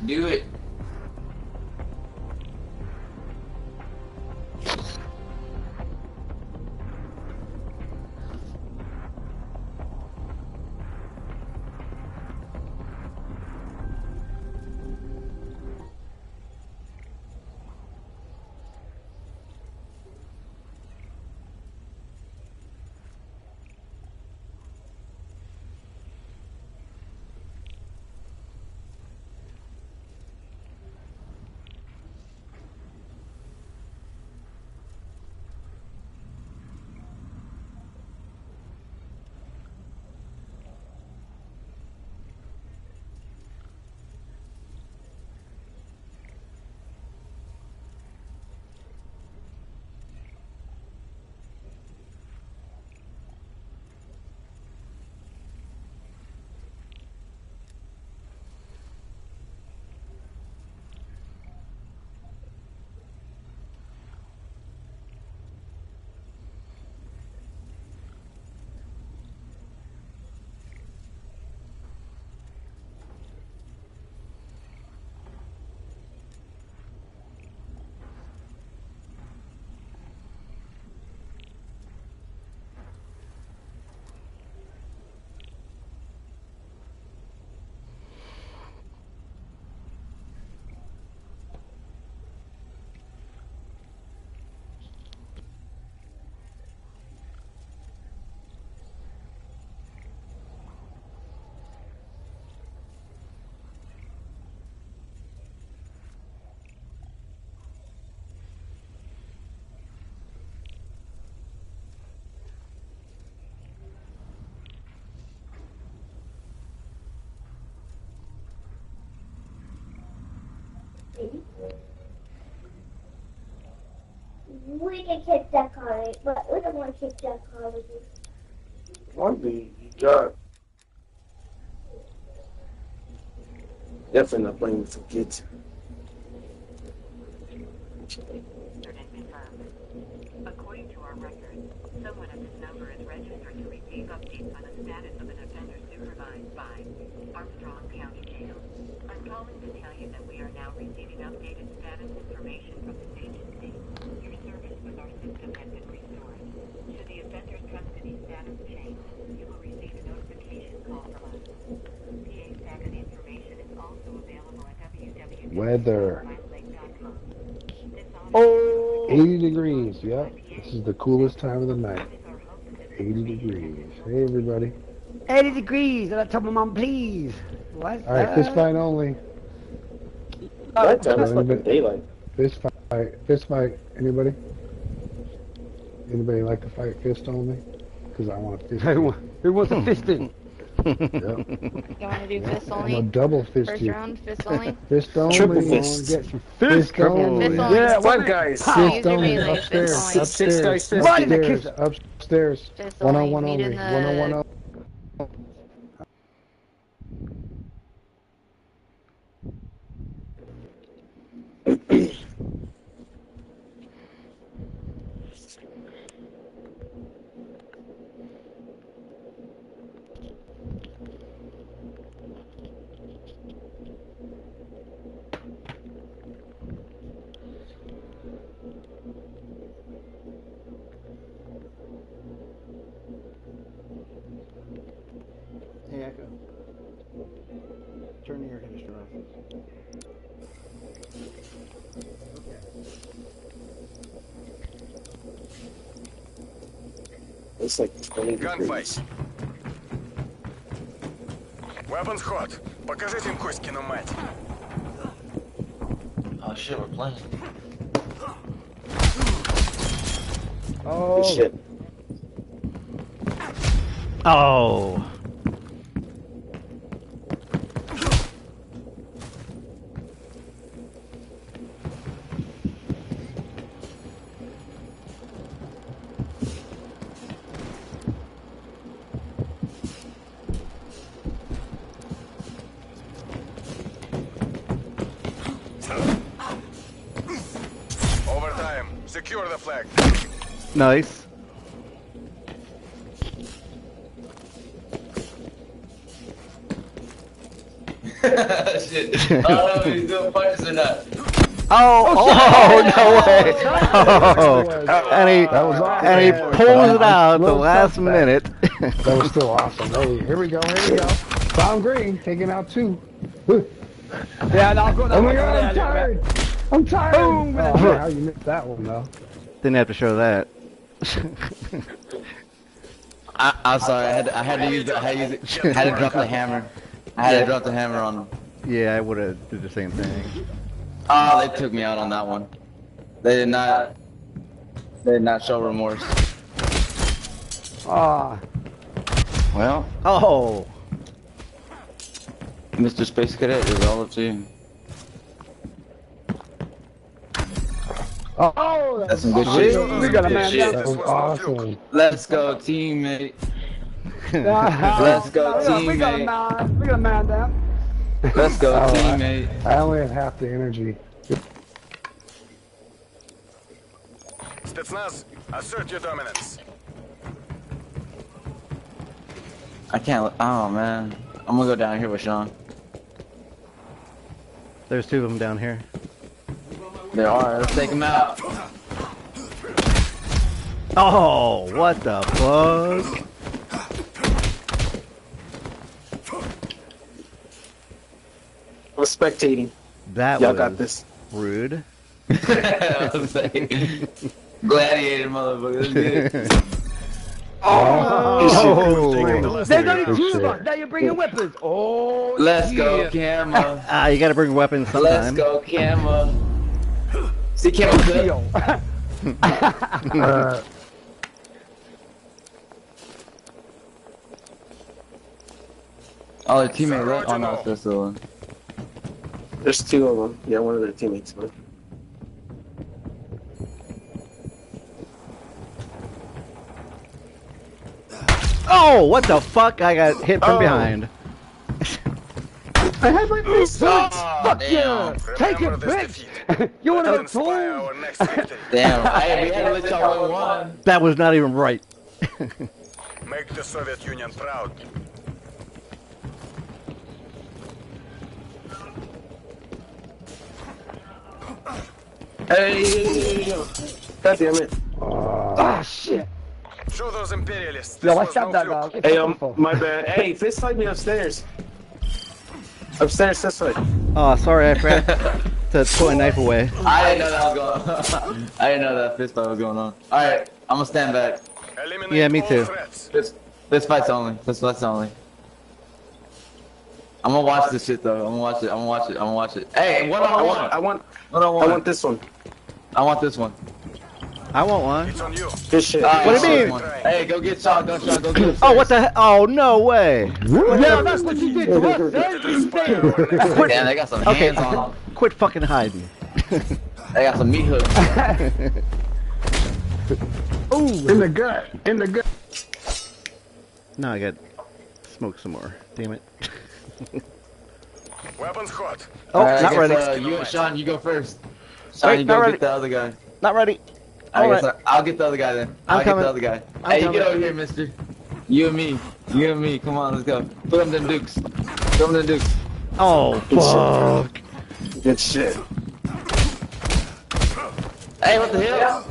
Do it. We can kick that card, but we don't want to kick that card. One thing you got. Definitely not playing with some kids. According to our records, someone at this number is registered to receive updates on the status of an offender supervised by Armstrong County Jail. I'm calling to tell you that we are now receiving updated status information from this agency. Your service with our system has been restored. Should the offender's custody status change, you will receive a notification call from us. PA status information is also available at Weather. www.milelake.com. Oh, 80 degrees. Yep. This is the coolest time of the night. 80 degrees. Hey, everybody. 80 degrees. I told my mom, please. What? All right, fist fight only. That time it's fucking daylight. Fist fight. Fist fight. Anybody? Anybody like to fight fist only? Because I want to fist. Who wants a fisting? Yep. You want to do fist I'm only? a double fist First you. round, fist only? Fist only. Triple You wanna fist. get some fist only. Fist only. Yeah, Five guys. Use Fist your only. melee, Upstairs. fist only. Six guys Upstairs. fist. Right in the Upstairs. kiss. Upstairs. Fist One on only. one Meet only. in One on one the... only. Hey, Echo. Turn the air conditioner off. It's like 20 degrees. Gunfight. Weapons hot. Покажите им Коськину мать. Oh shit, we're playing. Oh, Good shit. Oh. Overtime. Secure the flag. Nice. Shit. I don't know if he's doing punches or not. Oh, no way! Oh, and he pulls it out at the last minute. That was still awesome. Hey, here we go. Found green, taking out 2. Yeah, no, go Oh my god, I'm tired. I'm tired. Boom. Oh, man, how you missed that one though? Didn't have to show that. I'm sorry. I had to use it. I had to drop the hammer. I had to drop the hammer on him. Yeah, I would have did the same thing. Oh, they took me out on that one. They did not show remorse. Ah. Well, Oh, Mr. Space Cadet, it's all up to you. Oh, That's some good shit. We got a man down. that was awesome. Let's go, teammate. Let's Let's go, We got a teammate. man. We got a man down. Let's go, Oh, teammate. I only had half the energy. Spetsnaz, assert your dominance. I can't. Oh man, I'm gonna go down here with Sean. there's 2 of them down here. There are. Let's take him out. Oh, what the fuck? I'm spectating. That Y'all was got this. rude. I was like, gladiator motherfucker. Let's get it. Oh, There's only 2 of us. Now you're bringing weapons. Oh, Let's go, yeah. Camera. you gotta bring weapons Let's sometime. go, Camera. See, Camera good. Yo. Oh, their teammate left. Oh no, it's this one. There's 2 of them. Yeah, one of their teammates. Man. Oh, what the fuck? I got hit from behind. I had my boots. Fuck damn. yeah. Take it, Remember this bitch. defeat. You wanna go Inspire tools? our next victory. Damn, hey, we had to let y'all win one. That was not even right. Make the Soviet Union proud. Hey, God damn it. Ah, shit. Show those imperialists. Yo, This I was shot no that fluke. dog. Hey, my bad. Hey, fist fight me upstairs. Upstairs, this way. Oh, sorry, I forgot to put a knife away. I didn't know that was going on. I didn't know that fist fight was going on. Alright, I'm gonna stand back. Eliminate Yeah, me all too. threats. Fist fight's only. Fist fight's only. I'm gonna watch this shit though. I'm gonna watch it. I'm gonna watch it. I'm gonna watch it. Hey, one on one. I want One on one. I want this one. I want this one. I want one. It's on you. Good shit. What do you mean? One. Hey, go get Sean. Go Sean. Go get him. Oh, what the hell? Oh, no way. Yeah, that's what you did to us, son. Inspire our next victory. Damn, they got some Okay, hands on them. quit fucking hiding. They got some meat hooks. Ooh, in the gut. In the gut. Now I got smoke some more. Damn it. Weapons hot. Oh, Alright, not I guess, ready. You, Sean, you go first. Sean, Wait, you not go ready. get the other guy. Not ready. I All guess right. I'll get the other guy then. I'm I'll coming. get the other guy. I'm Hey, you coming. get over here, mister. You and me. You and me. Come on, let's go. Put them them dukes. Put them them dukes. Oh, fuck. Good shit. Hey, what the hell?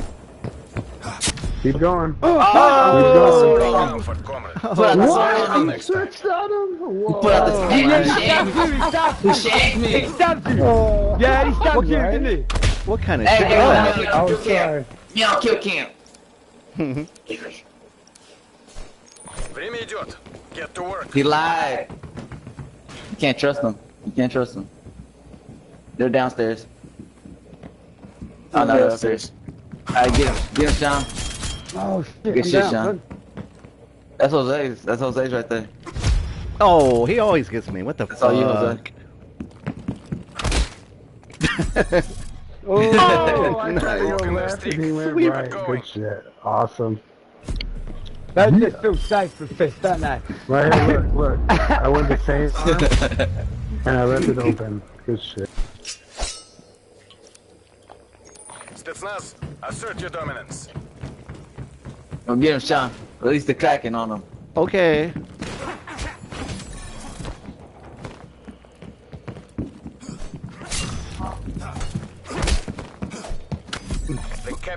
Keep going. Oh! Comfort, comrade. Put out the sword on me. Next time. Switched on him. Whoa. Put out the He sword. stabbed you, he stabbed Who you. shanked me? He stabbed you. Oh. Yeah, he stabbed you, Right? didn't he? What kind of Hey, shit? hey, Oh. hey, I was kill camp. sorry. Meow, kill camp. Время идет. Get to work. He lied. You can't trust them. You can't trust them. They're downstairs. Oh, no, they're upstairs. Alright, get him. Get him, Sean. Oh, shit. Good I'm shit, down, Sean. son. That's Jose's. That's Jose's right there. Oh, he always gets me. What the That's all you, Jose. fuck? Oh, I tried to go Broken left their and he went stick. right. Going. Good shit. Awesome. That just feels safe for fist, doesn't it? Right here, look. I went the same arm and I left it open. Good shit. Spetsnaz, assert your dominance. Go get him, Sean. Release the Kraken on him. Okay.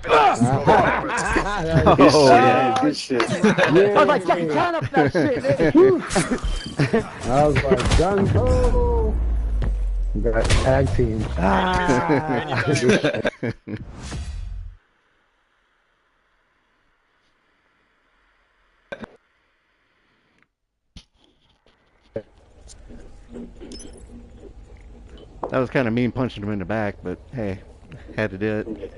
Capitalists will never Oh, yeah. Good shit. I was like, Jackie Chan up that shit. Whew. I was like, gun ho! We got tag team. Ah. That was kind of mean punching him in the back, but hey, had to do it.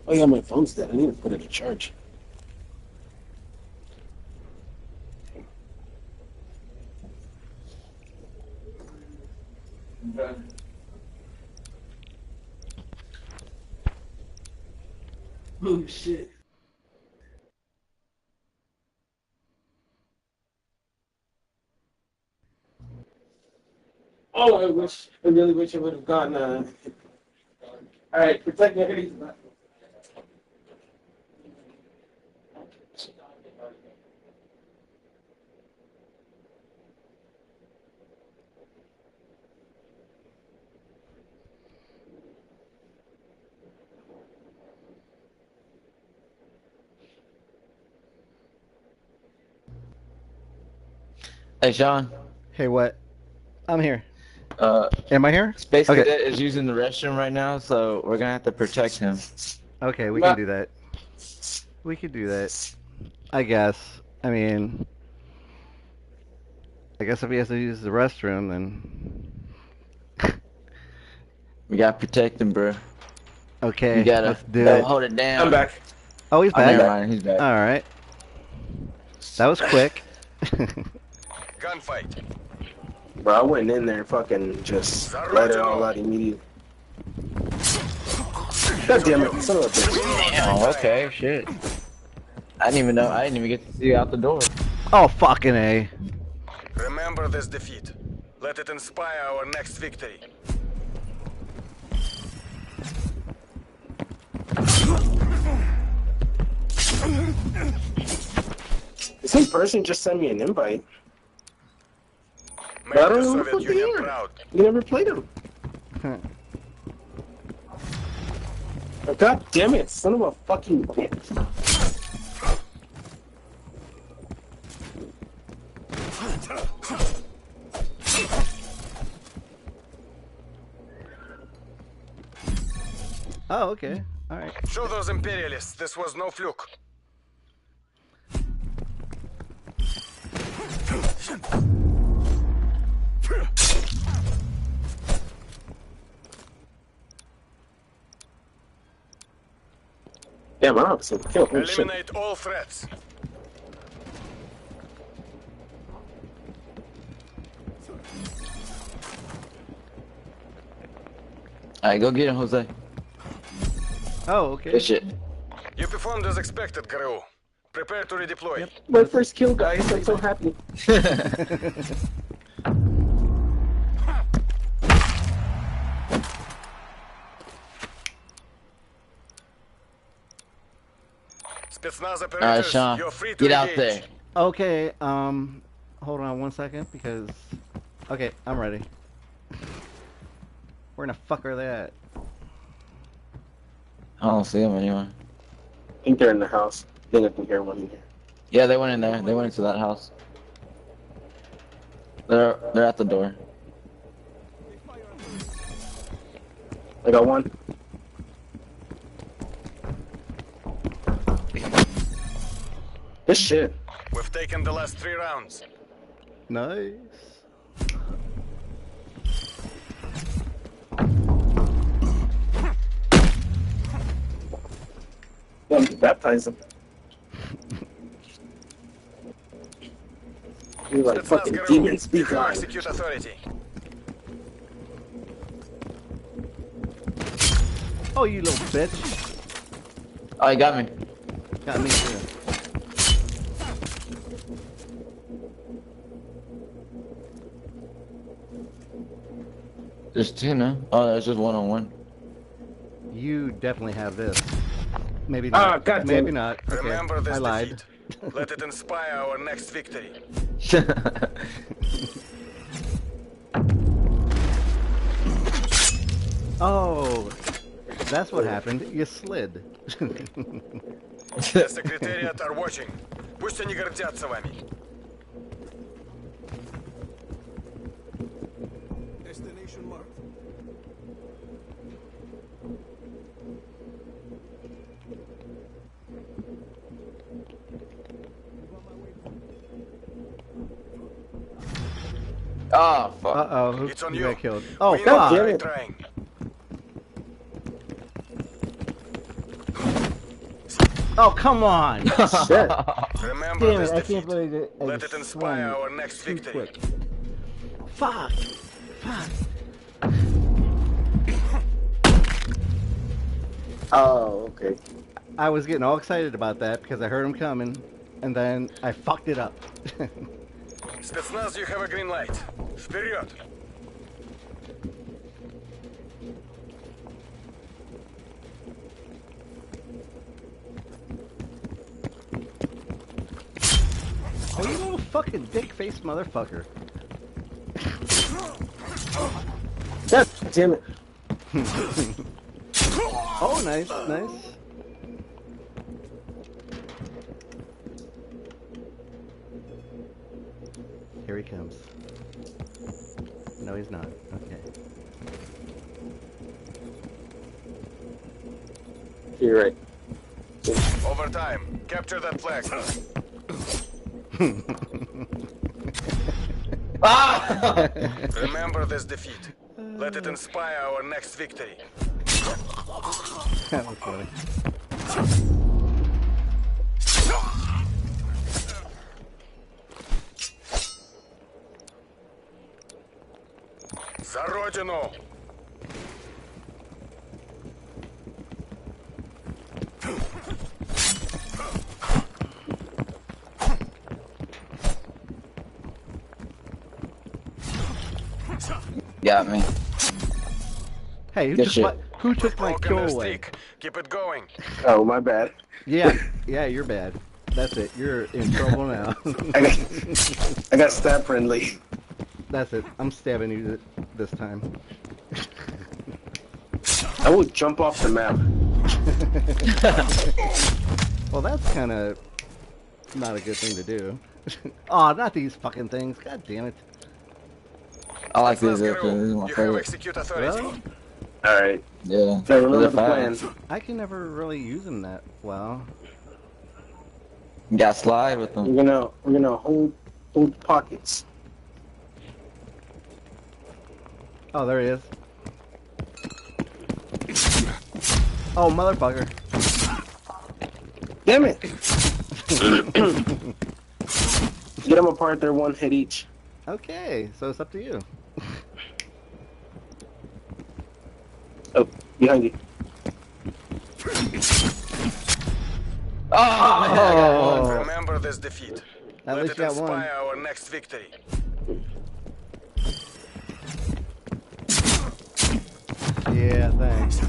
Oh yeah, my phone's dead. I need to put it to charge. Oh shit. Oh, I really wish I would have gone. All right, protect me. I gotta use the bathroom. Hey, Sean. Hey, what? I'm here. Uh, Am I here? Space Okay. Cadet is using the restroom right now, so we're gonna have to protect him. Okay, we can do that. We can do that. I guess. I mean, I guess if he has to use the restroom, then We gotta protect him, bro. okay, You gotta let's do it. hold it down. I'm back. Oh, he's Oh, never back. mind, he's back. All right. That was quick. Gunfight. Bro, I went in there fucking just let it all out immediately. God damn it, son of a bitch. Damn, okay, shit. I didn't even know. I didn't even get to see you out the door. Oh, fucking A. Remember this defeat. Let it inspire our next victory. The same person just sent me an invite. Make I don't the know Soviet what they Union are. proud. You never played him. Oh, God damn it, son of a fucking bitch. Oh, okay. All right. Show those imperialists this was no fluke. Damn, I don't have a single kill. Holy shit. Eliminate all threats. Alright, go get him, Jose. Oh, okay. Good shit. You performed as expected, GRU. Prepare to redeploy. Yep. My first kill, guys. I'm so happy. Spetsnaz Alright, operators, Sean. you're free to Get out engage. there. Okay. Hold on 1 second because. Okay, I'm ready. Where in the fuck are they at? I don't see him anywhere. I think they're in the house. I think I can hear one in here. Yeah, they went in there. They went into that house. They're at the door. I got one. This shit. We've taken the last 3 rounds. Nice. Let me baptize them. You're like Spetsnaz fucking GRU, demons. Be you gone. execute authority. Oh, you little bitch. Oh, he got me. Got me too. There's two now. Oh, there's just one-on-one. You definitely have this. Maybe Ah, not. God damn Maybe it. not. Okay, Remember this I lied. defeat. Let it inspire our next victory. Oh, that's what happened. You slid. Секретариат are watching. Пусть они гордятся вами. Destination marked. Oh, fuck. Uh-oh, who It's on who you. got killed? Oh, We fuck! are trying. Oh, come on! Shit. Remember Damn this it, I can't defeat. believe it. I Let it inspire swung our next too victory. quick. Fuck! Fuck! Oh, okay. I was getting all excited about that because I heard him coming, and then I fucked it up. Spetsnaz, you have a green light. Вперед! Oh, you little fucking dick-faced motherfucker. God damn it. Oh, nice, nice. Here he comes. No, he's not. Okay. You're right. Overtime. Capture that flag. Remember this defeat. Let it inspire our next victory. That was funny. За родину! Got me. Hey, Good shit. who took my Broken kill their away? streak. Keep it going. Oh, my bad. Yeah, yeah, you're bad. That's it. You're in trouble now. I got stab friendly. That's it. I'm stabbing you this time. I will jump off the map. Well, that's kind of not a good thing to do. Aw, not these fucking things. God damn it. I like these Spetsnaz airplanes. These are Guru, my you have favorite. execute authority. Well, Alright. Yeah. So remember They're the plan. fast. I can never really use them that well. You got slide with them. We're gonna hold pockets. Oh, there he is. Oh, motherfucker. Damn it! Get them apart, they're one hit each. Okay, so it's up to you. Oh, behind you. Oh, Remember this defeat. at Let least it you got one. inspire our next victory. Yeah, thanks.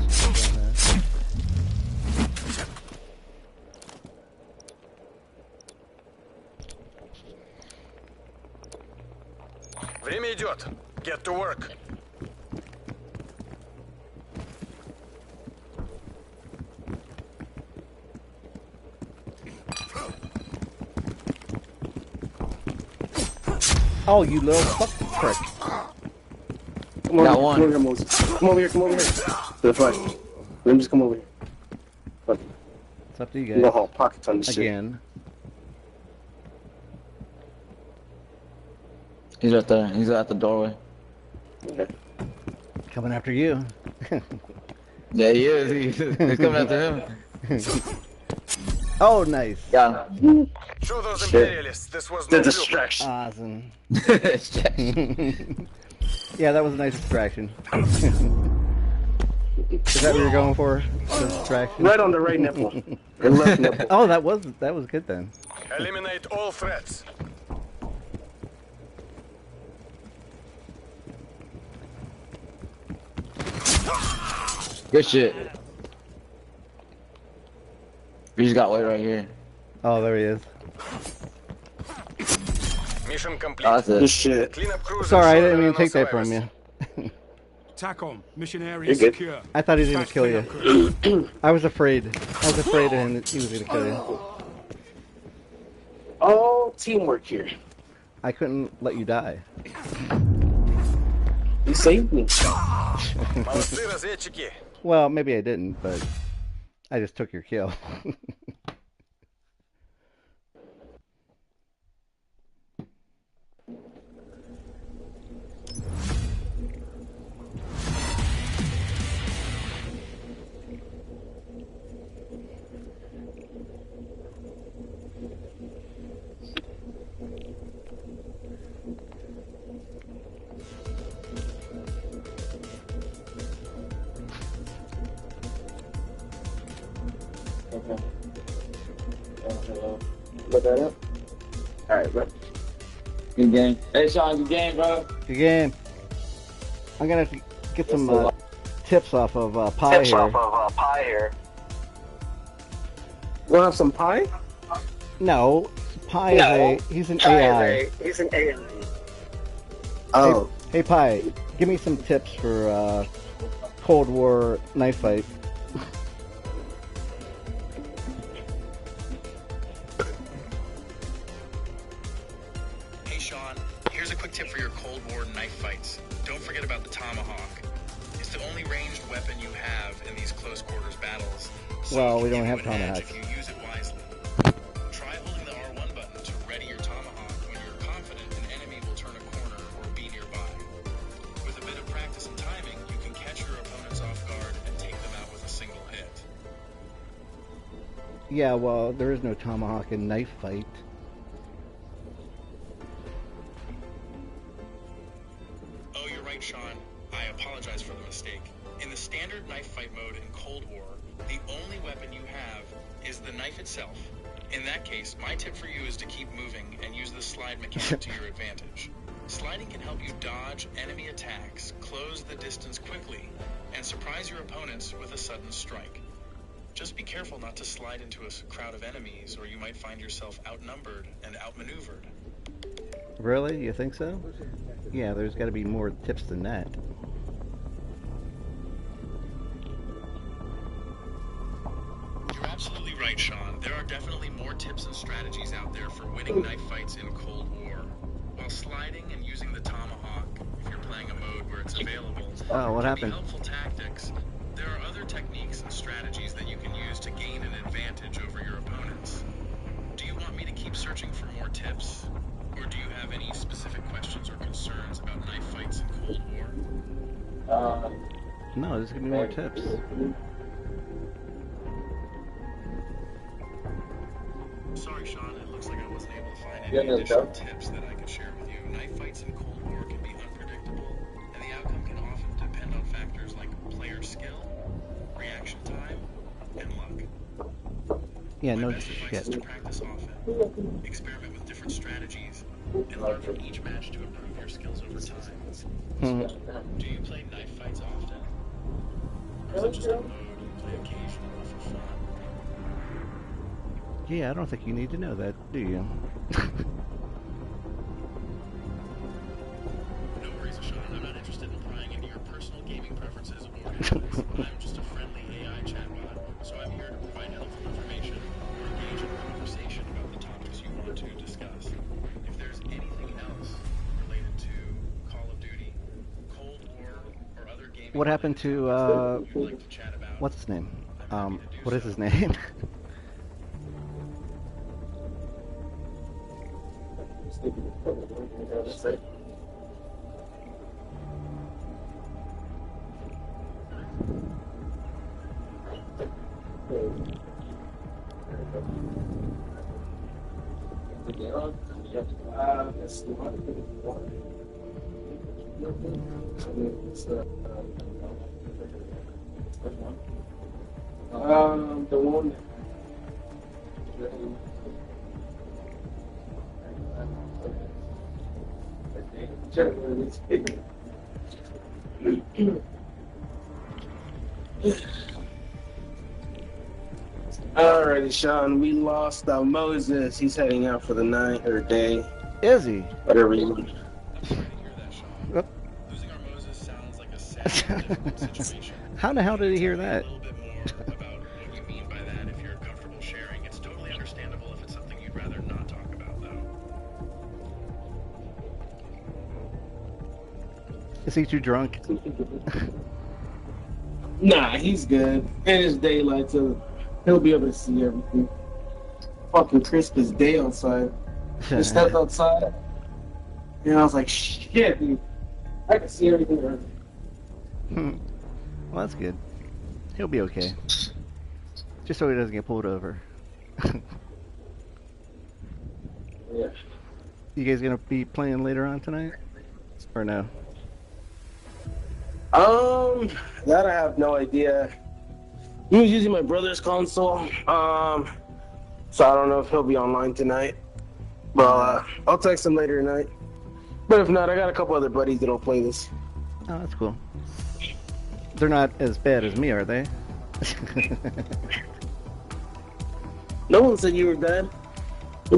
Время идет. Get to work. Oh, you little fucking prick. Come on, Got come one. over here, Moses. Come over here, come over here. To the front. Let him just come over here. Look, It's up to you we're gonna guys. haul pockets on this shit. Again. He's right there. He's at the doorway. Okay. Coming after you. Yeah, he is. He's coming after him. Oh, nice. Got him. Show those Shit. imperialists this was The no fluke. distraction. Awesome. Distraction. Yeah, that was a nice distraction. Is that what you're going for? The distraction? Right on the right nipple. Or left nipple. Oh, that was good then. Eliminate all threats. Good shit. We just got white right here. Oh, there he is. Mission complete. Oh, that's Good it. shit. Clean up crews Sorry, I and didn't ensure mean there to are no take that from survivors. you. TACOM, mission area You're good. secure. I thought he was gonna Dispatch kill you. cleanup crew. I was afraid. I was afraid of him that he was gonna kill you. All teamwork here. I couldn't let you die. You saved me. Молодцы, разведчики. Well, maybe I didn't, but I just took your kill. Okay. Look that up. All right, bro. Good game. Hey, Sean, good game, bro. Good game. I'm gonna have to get some tips off of Pi here. You want to have some pie? No, Pi he's an AI. He's an AI. Oh. Hey Pi, give me some tips for Cold War knife fight. Hey Sean, here's a quick tip for your Cold War knife fights. Don't forget about the tomahawk. It's the only ranged weapon you have in these close quarters battles. So Well, it we can don't give have you an edge tomahawks. if you use it wisely. Try holding the R1 button to ready your tomahawk when you're confident an enemy will turn a corner or be nearby. With a bit of practice and timing, you can catch your opponents off guard and take them out with a single hit. Yeah, well, there is no tomahawk in knife fight. Oh, you're right, Sean. I apologize for the mistake. In the standard knife fight mode in Cold War, the only weapon you have is the knife itself. In that case, my tip for you is to keep moving and use the slide mechanic to your advantage. Sliding can help you dodge enemy attacks, close the distance quickly, and surprise your opponents with a sudden strike. Just be careful not to slide into a crowd of enemies, or you might find yourself outnumbered and outmaneuvered. Really? You think so? Yeah, there's got to be more tips than that. You're absolutely right, Sean. There are definitely more tips and strategies out there for winning knife fights in Cold War. While sliding and using the tomahawk, if you're playing a mode where it's available, Oh, what can happened? be helpful tactics. There are other techniques and strategies that you can use to gain an advantage over your opponents. Do you want me to keep searching for more tips? Or do you have any specific questions or concerns about knife fights in Cold War? No, there's gonna be more tips. Sorry, Sean, it looks like I wasn't able to find any additional tips that I could share with you. Knife fights in Cold War can be unpredictable, and the outcome can often depend on factors like player skill, reaction time, and luck. Yeah, My no best advice is shit. to practice often, experiment with different strategies, and learn from each match to improve your skills over time. Do you play knife fights often? Or is it just a mode you play occasionally for fun? Yeah, I don't think you need to know that, do you? No worries, Sean. I'm not interested in prying into your personal gaming preferences or habits. I'm just a friendly AI chatbot, so I'm here to provide helpful information or engage in a conversation about the topics you want to discuss. If there's anything else related to Call of Duty, Cold War, or other gaming What happened to you'd like to chat about, what's his name? I'm happy to do What is so. his name? The one. Alrighty, Sean. We lost Moses. He's heading out for the night or day. Is he? Whatever you want. I'm sorry to hear that, Sean. Losing our Moses sounds like a sad, difficult situation. How the hell did he hear that? A little bit more about what you mean by that. If you're comfortable sharing, it's totally understandable if it's something you'd rather not talk about, though. Is he too drunk? Nah, he's good. And it's daylight, so he'll be able to see everything. Fucking crisp as day outside. I stepped outside, and I was like, shit, dude. I can see everything around me. Well, that's good. He'll be okay. Just so he doesn't get pulled over. Yeah. You guys gonna be playing later on tonight? Or no? That I have no idea. He was using my brother's console, so I don't know if he'll be online tonight. But I'll text him later tonight. But if not, I got a couple other buddies that'll play this. Oh, that's cool. They're not as bad as me, are they? No one said you were bad.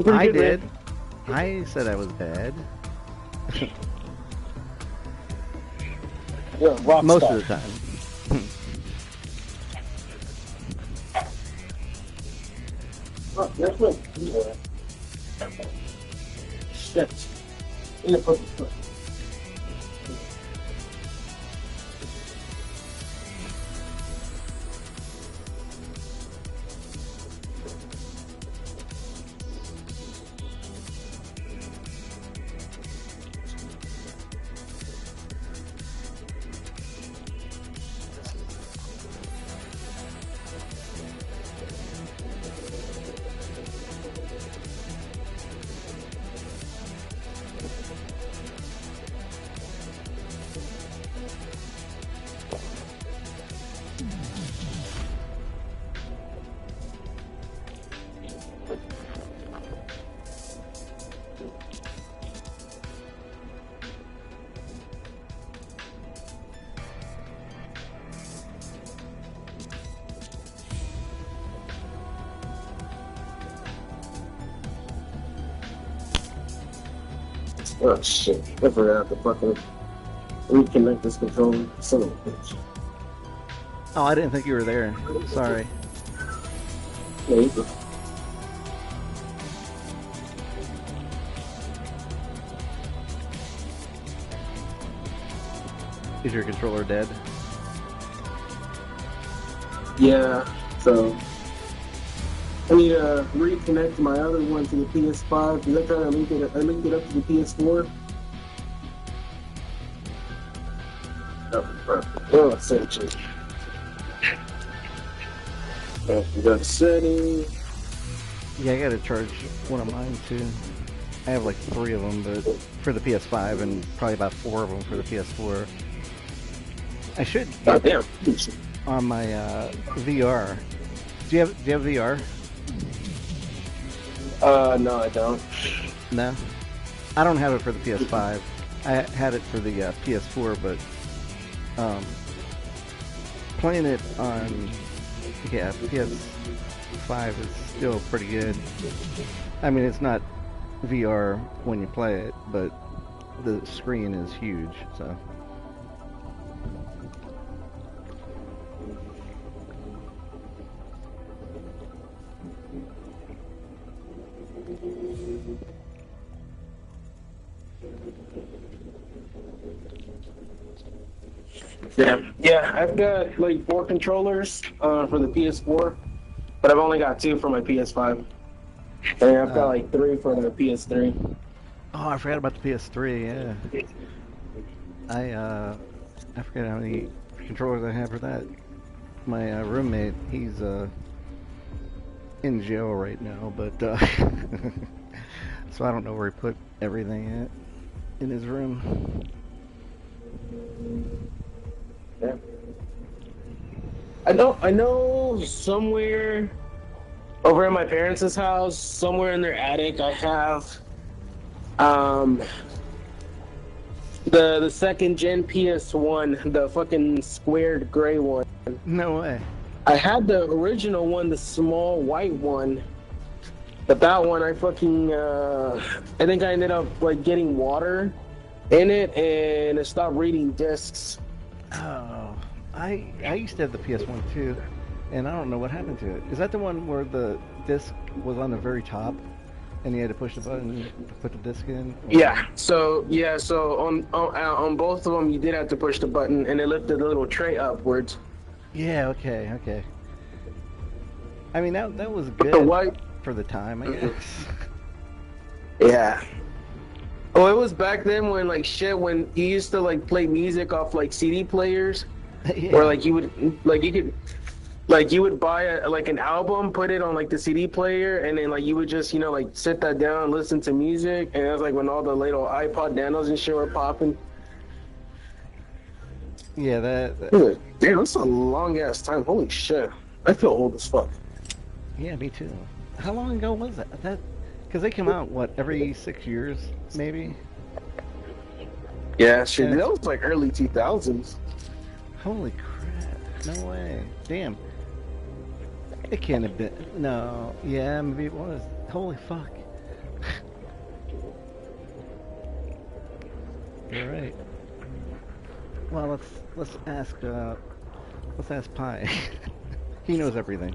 I did. I said I was bad. You're a rock Most star. of the time. Oh, that's what. Shit. In the fucking foot. Oh shit, I forgot to fucking reconnect this controller. Son of a bitch. Oh, I didn't think you were there. Sorry. Yeah, you go. Is your controller dead? Yeah, so I need to reconnect my other one to the PS5 because I tried to link it up to the PS4. Oh, essentially. We got settings. Yeah, I gotta charge one of mine too. I have like 3 of them, but for the PS5 and probably about 4 of them for the PS4. I should God damn. on my VR. Do you have VR? No, I don't. No, I don't have it for the PS5. I had it for the PS4, but playing it on PS5 is still pretty good. I mean, it's not VR when you play it, but the screen is huge, so. Yeah, I've got like 4 controllers for the PS4, but I've only got 2 for my PS5. And I've got like 3 for the PS3. Oh, I forgot about the PS3. Yeah, I forget how many controllers I have for that. My roommate, he's in jail right now, but so I don't know where he put everything at in his room. Yeah. I know somewhere over at my parents' house, somewhere in their attic, I have The second gen PS1, the fucking squared gray one. No way. I had the original one, the small white one. But that one, I fucking, I think I ended up, like, getting water in it, and it stopped reading discs. Oh, I used to have the PS1 too, and I don't know what happened to it. Is that the one where the disc was on the very top, and you had to push the button to put the disc in? Or... Yeah. So on both of them, you did have to push the button, and it lifted the little tray upwards. Yeah. Okay. I mean that was good The white for the time, I guess. Yeah. Oh, it was back then when when you used to like play music off like CD players, Yeah. where you would buy an album, put it on like the CD player, and then you would just sit that down and listen to music, and that's like when all the little iPod Nanos and shit were popping. Yeah, that... Damn, that's a long ass time. Holy shit, I feel old as fuck. Yeah, me too. How long ago was that? Because they come out every 6 years, maybe. Yeah, shit. That was like early 2000s. Holy crap! No way. Damn. It can't have been. No. Yeah, maybe it was. Holy fuck. You're right. Well, let's ask Pi. He knows everything.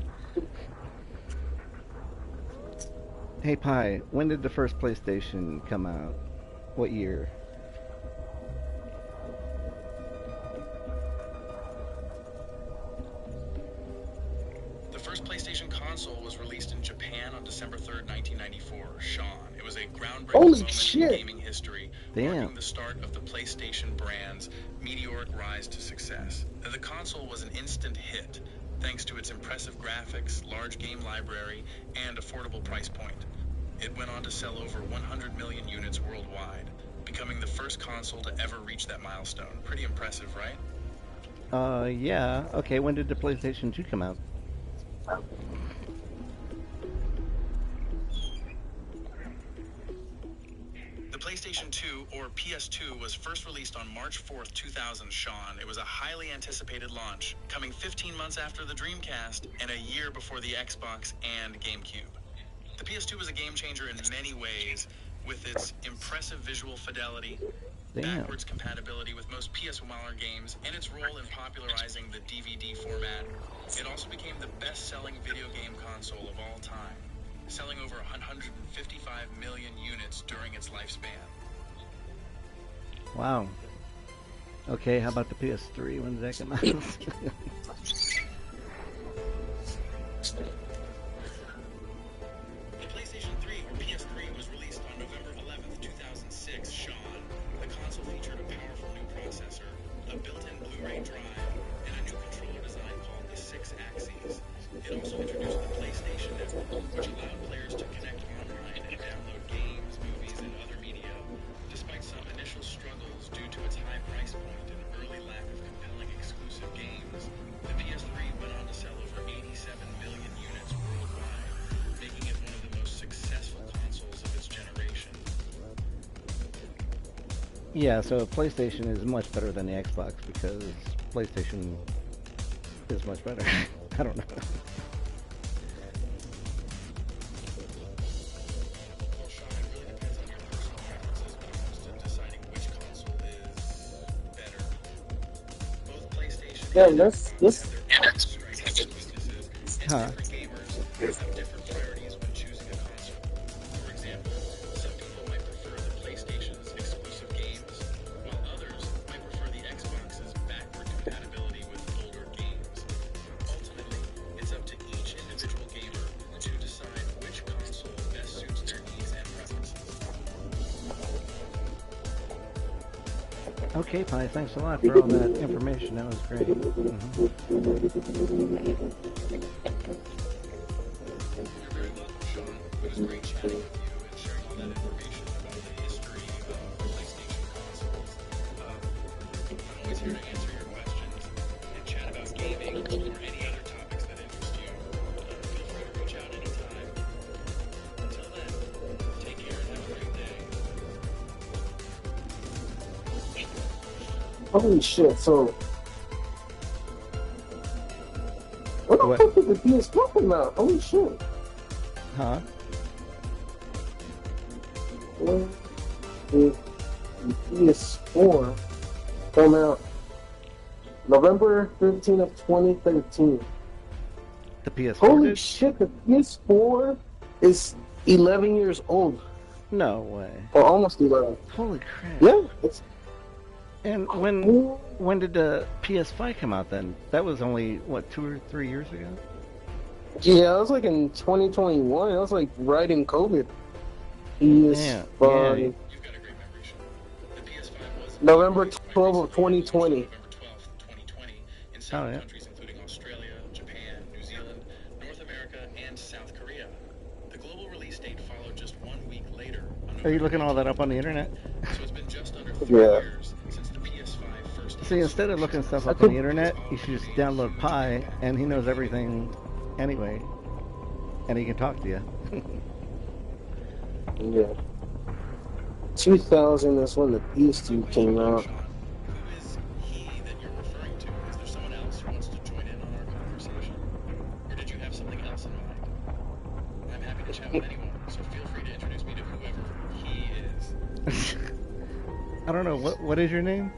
Hey Pi, when did the first PlayStation come out? What year? The first PlayStation console was released in Japan on December 3rd, 1994. Sean, it was a groundbreaking moment in gaming history, marking the start of the PlayStation brand's meteoric rise to success. The console was an instant hit, thanks to its impressive graphics, large game library, and affordable price point. It went on to sell over 100 million units worldwide, becoming the first console to ever reach that milestone. Pretty impressive, right? Yeah. Okay, when did the PlayStation 2 come out? The PlayStation 2, or PS2, was first released on March 4th, 2000, Sean. It was a highly anticipated launch, coming 15 months after the Dreamcast and a year before the Xbox and GameCube. The PS2 was a game changer in many ways, with its impressive visual fidelity, backwards compatibility with most PS1 games, and its role in popularizing the DVD format. It also became the best-selling video game console of all time, selling over 155 million units during its lifespan. Wow. Okay, how about the PS3? When did that come out? The PlayStation 3, or PS3, was released on November 11th, 2006. Sean, the console featured a powerful new processor, a built-in Blu-ray drive, and a new controller design called the 6-Axis. It also introduced the PlayStation Network, which allowed players to connect online and download games, movies, and other media. Despite some initial struggles due to its high price point and early lack of compelling exclusive games, the PS3 went on to sell over 87 million units worldwide, making it one of the most successful consoles of its generation. Yeah, so PlayStation is much better than the Xbox because PlayStation is much better. I don't know. Well, Sean, it really depends on your personal preferences when it comes to deciding which console is better. Both PlayStation and Xbox have their own strengths and weaknesses, and different gamers have different priorities when choosing a console. For example, some people might prefer the PlayStation's exclusive games, while others might prefer the Xbox's backward compatibility with older games. Ultimately, it's up to each individual gamer to decide which console best suits their needs and preferences. Okay, Pi, thanks a lot for all that information. That was great. You're very welcome, Sean. It was great chatting with you and sharing all that information about the history of PlayStation consoles. I'm always here to answer your questions and chat about gaming or any other topics that interest you. Feel free to reach out anytime. Until then, take care and have a great day. Holy shit! So, what the What? fuck is the PS4 come out? Holy shit! Huh? When did the PS4 come out? November 15th of 2013. The PS4 Holy did? shit! The PS4 is 11 years old, No way. or almost 11. Holy crap. Yeah, it's And when did the PS5 come out then? That was only, what, 2 or 3 years ago? yeah. It was like in 2021. It was like right in COVID. PS5. Yeah. You've got a great memory, Sean. The PS5 was November 12th of 2020. November 12th, 2020, in several Oh, yeah. countries including Australia, Japan, New Zealand, North America, and South Korea. The global release date followed just 1 week later. On Are you looking all that up on the internet? So it's been just under 3 Yeah. years since the PS5 first. See, instead of looking stuff up on the internet, you should just download Pi, and he knows everything anyway. And he can talk to you. Yeah. 2000 is when the PS2 came out. Sean, who is he that you're referring to? Is there someone else who wants to join in on our conversation? Or did you have something else in mind? I'm happy to chat with anyone, so feel free to introduce me to whoever he is. I don't know, what is your name?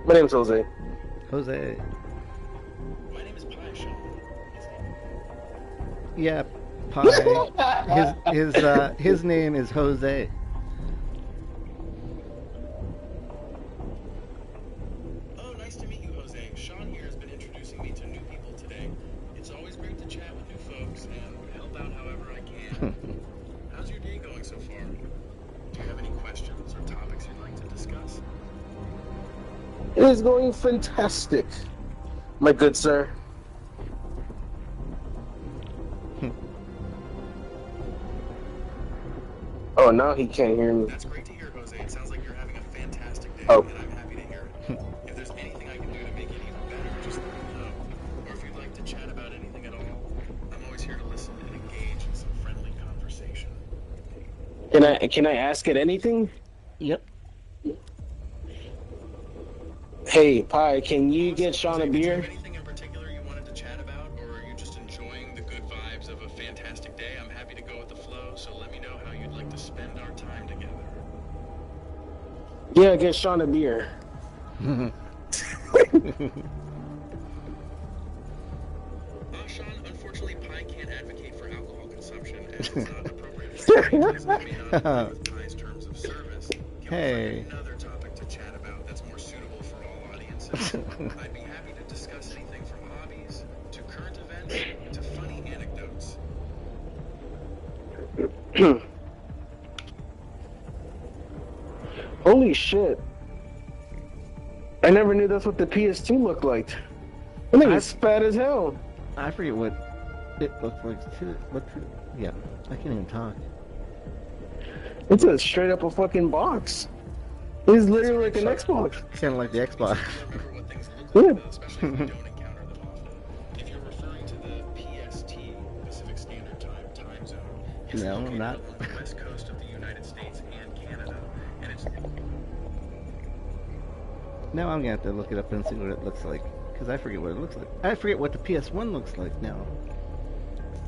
My name's Jose. Jose. My name is Pi, Sean. Yeah, Pi. His name is Jose. Oh, nice to meet you, Jose. Sean here has been introducing me to new people today. It's always great to chat with new folks and help out however I can. How's your day going so far? Do you have any questions or topics you'd like to discuss? It is going fantastic, my good sir. Oh, now he can't hear me. That's great to hear, Jose. It sounds like you're having a fantastic day, Oh. and I'm happy to hear it. If there's anything I can do to make it even better, just let me know. Or if you'd like to chat about anything at all, I'm always here to listen and engage in some friendly conversation. Can I ask it anything? Yep. Hey, Pi, can you get Sean a Jose, did you beer? have anything in particular you wanted to chat about, or are you just enjoying the good vibes of a fantastic day? I'm happy to go with the flow, so let me know how you'd like to spend our time together. Yeah, get Sean a beer. Sean, unfortunately, Pi can't advocate for alcohol consumption, and it's not appropriate for because that may not agree with Pi's terms of service. Can Hey. we find another topic to chat about that's more suitable for all audiences? I'd be happy to discuss anything from hobbies to current events to funny anecdotes. Holy shit. I never knew that's what the PS2 looked like. I think it's fat as hell. I forget what it looked like too. Yeah, I can't even talk. It's a straight up a fucking box. It's literally like an Xbox. Kind of like the Xbox. Remember what things look Yeah. like, especially if you don't encounter them often. If you're referring to the PST, Pacific Standard time zone, it's No, I'm located not. on the west coast of the United States and Canada, and it's Now I'm gonna have to look it up and see what it looks like, because I forget what it looks like. I forget what the PS1 looks like now,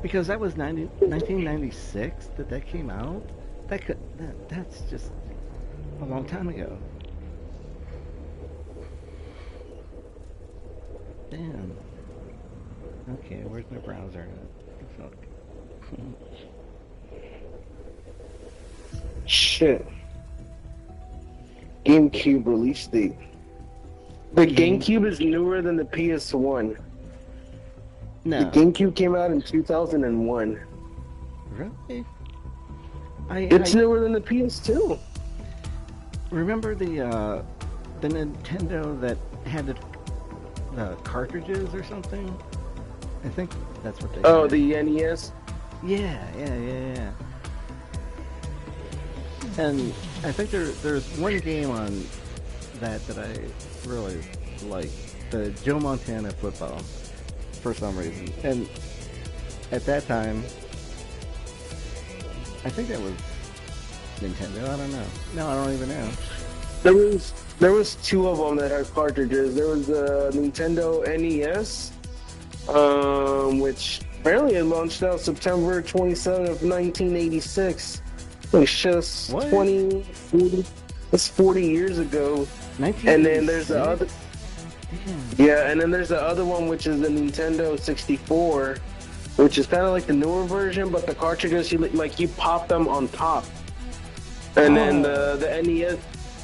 because that was 1996 that came out. That's just a long time ago. Damn. Okay, where's my browser at? Fuck. Shit. GameCube release date. The GameCube is newer than the PS1. No. The GameCube came out in 2001. Really? It's newer than the PS2. Remember the Nintendo that had the cartridges or something? I think that's what they Oh, had. the NES? Yeah. And I think there's one game on that I really like, the Joe Montana football, for some reason. And at that time, I think that was Nintendo. I don't know. No, I don't even know. There was two of them that had cartridges. There was the Nintendo NES, which apparently it launched out September 27th of 1986. It's just What? 40. It's 40 years ago. 1986? And then there's the other. Damn. Yeah, and then there's the other one, which is the Nintendo 64, which is kind of like the newer version, but the cartridges you pop them on top. And then the NES.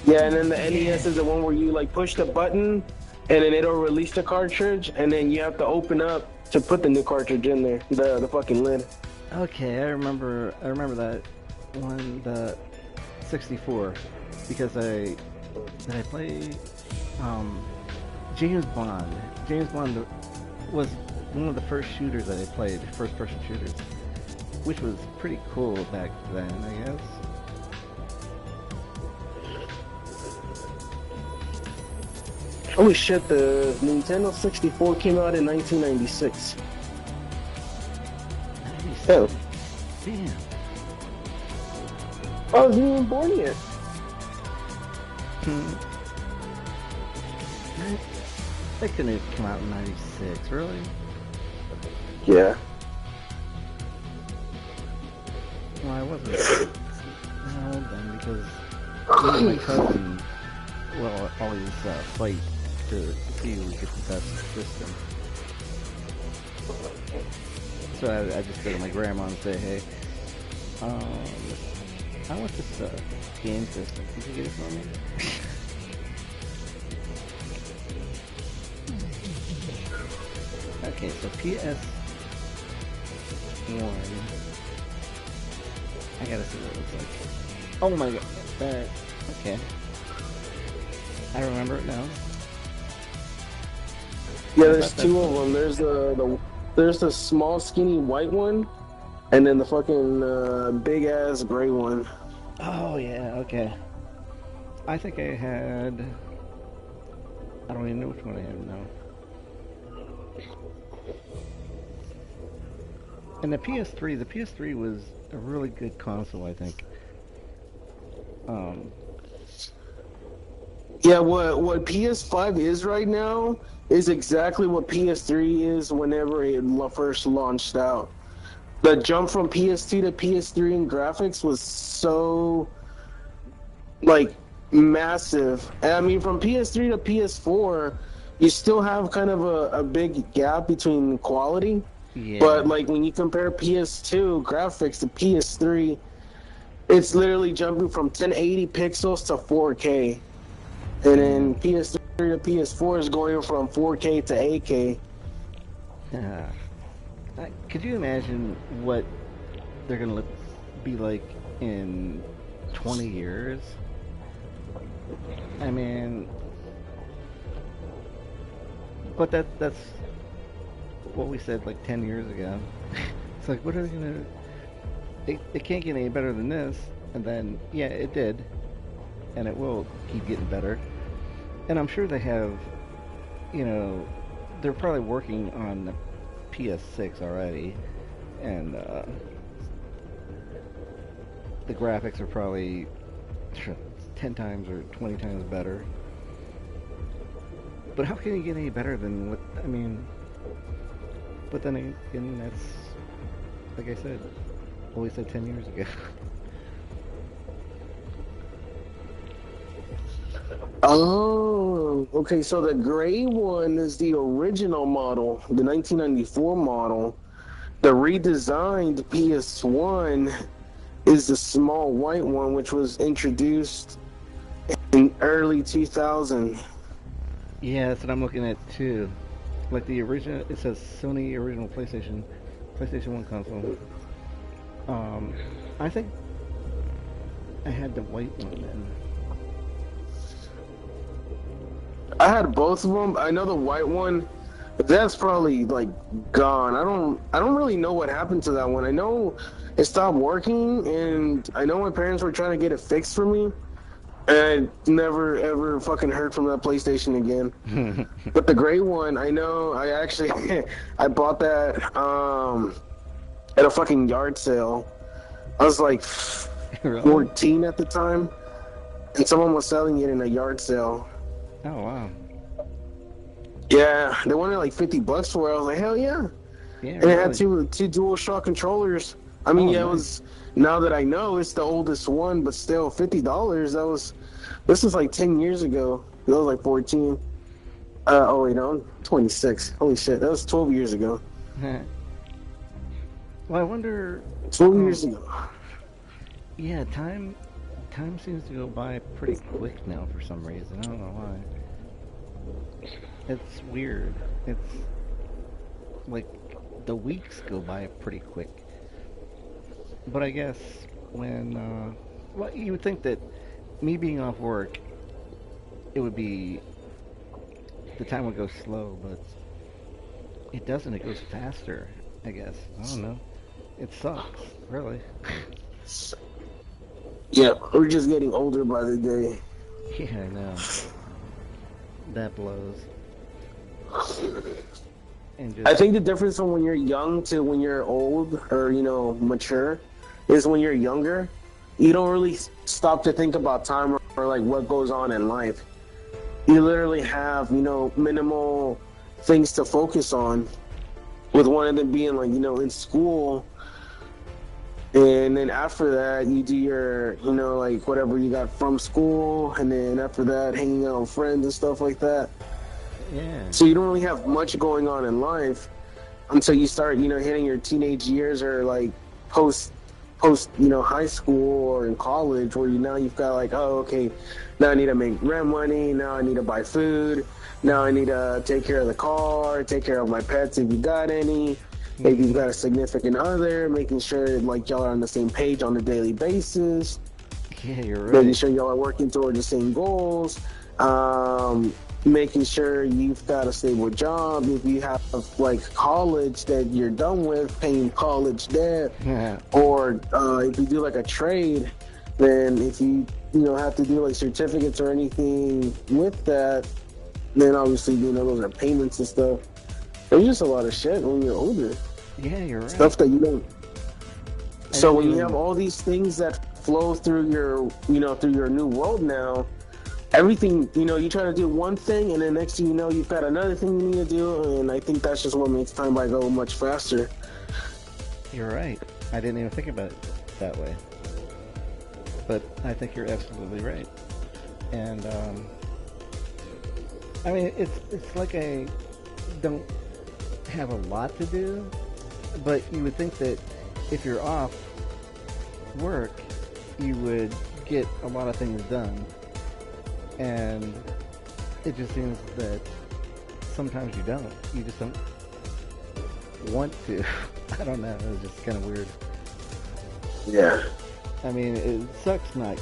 Yeah, and then the NES is the one where you like push the button, and then it'll release the cartridge, and then you have to open up to put the new cartridge in there, the fucking lid. Okay, I remember that one, the 64, because I played James Bond. James Bond was one of the first shooters that I played, first-person shooters, which was pretty cool back then, I guess. Holy shit, the Nintendo 64 came out in 1996. 96. Oh. Damn. I wasn't even born yet. They couldn't have come out in 96, really? Yeah. Well, I wasn't that old then, because me and my cousin will always fight to see who gets the best system. So I just go to my grandma and say, hey, I want this game system. Can you get it for me? Okay, so PS1. I gotta see what it looks like. Oh my god. Okay. I remember it now. Yeah, there's two of them. There's the small, skinny white one, and then the fucking big ass gray one. Oh yeah, okay. I think I had. I don't even know which one I have now. And the PS3 was a really good console, I think. Yeah, what PS5 is right now is exactly what PS3 is whenever it first launched out. The jump from PS2 to PS3 in graphics was so, like, massive. And I mean, from PS3 to PS4, you still have kind of a big gap between quality. Yeah. But, like, when you compare PS2 graphics to PS3, it's literally jumping from 1080 pixels to 4K. And then PS3 to PS4 is going from 4K to 8K. Yeah. Could you imagine what they're gonna be like in 20 years? I mean, but that's what we said like 10 years ago. It's like, what are they gonna? They can't get any better than this. And then, yeah, it did, and it will keep getting better. And I'm sure they have, you know, they're probably working on the PS6 already, and the graphics are probably 10 times or 20 times better. But how can you get any better than what, I mean, but then again, that's, like I said, what we said 10 years ago. Oh, okay, so the gray one is the original model, the 1994 model. The redesigned PS1 is the small white one, which was introduced in early 2000. Yeah, that's what I'm looking at too. Like the original, it says Sony original PlayStation 1 console. I think I had the white one then. I had both of them. I know the white one, that's probably like gone. I don't really know what happened to that one. I know it stopped working, and I know my parents were trying to get it fixed for me, and I never ever fucking heard from that PlayStation again. But the gray one, I know I actually I bought that at a fucking yard sale. I was like 14 at the time. and someone was selling it in a yard sale. Oh wow. Yeah, they wanted like $50 for it. I was like, hell yeah. Yeah. And it had two dual shock controllers. I mean, it was. Now that I know, it's the oldest one, but still $50. This was like 10 years ago. That was like 14. Oh wait, no, I'm 26. Holy shit, that was 12 years ago. Well, I wonder. 12 years ago. Yeah, time seems to go by pretty quick now for some reason. I don't know why. It's weird. It's like the weeks go by pretty quick. But I guess when, well, you would think that me being off work, it would be, the time would go slow, but it doesn't. It goes faster, I guess. I don't know. It sucks, really. Yeah, we're just getting older by the day. Yeah, I know. That blows. And just, I think the difference from when you're young to when you're old or, mature is when you're younger, you don't really stop to think about time or like what goes on in life. You literally have, minimal things to focus on, with one of them being like, in school. And then after that, you do your, like whatever you got from school. And then after that, hanging out with friends and stuff like that. yeah. So you don't really have much going on in life until you start, hitting your teenage years or like post, high school or in college, where you've got like, oh, okay, now I need to make rent money. Now I need to buy food. Now I need to take care of the car, take care of my pets if you got any. Maybe you've got a significant other, making sure like y'all are on the same page on a daily basis. Yeah, you're right. Making sure y'all are working toward the same goals. Making sure you've got a stable job. If you have like college that you're done with, paying college debt, or if you do like a trade, then if you have to do like certificates or anything with that, then obviously those are payments and stuff. There's just a lot of shit when you're older. Yeah, you're right. Stuff that you don't. So when you have all these things that flow through your through your new world now. Everything, you try to do one thing, and then next thing you know, you've got another thing you need to do, and I think that's just what makes time go much faster. You're right. I didn't even think about it that way. But I think you're absolutely right. And, I mean, it's like I don't have a lot to do, but you would think that if you're off work, you would get a lot of things done. And it just seems that sometimes you don't. You just don't want to. I don't know. It's just kind of weird. Yeah. I mean, it sucks not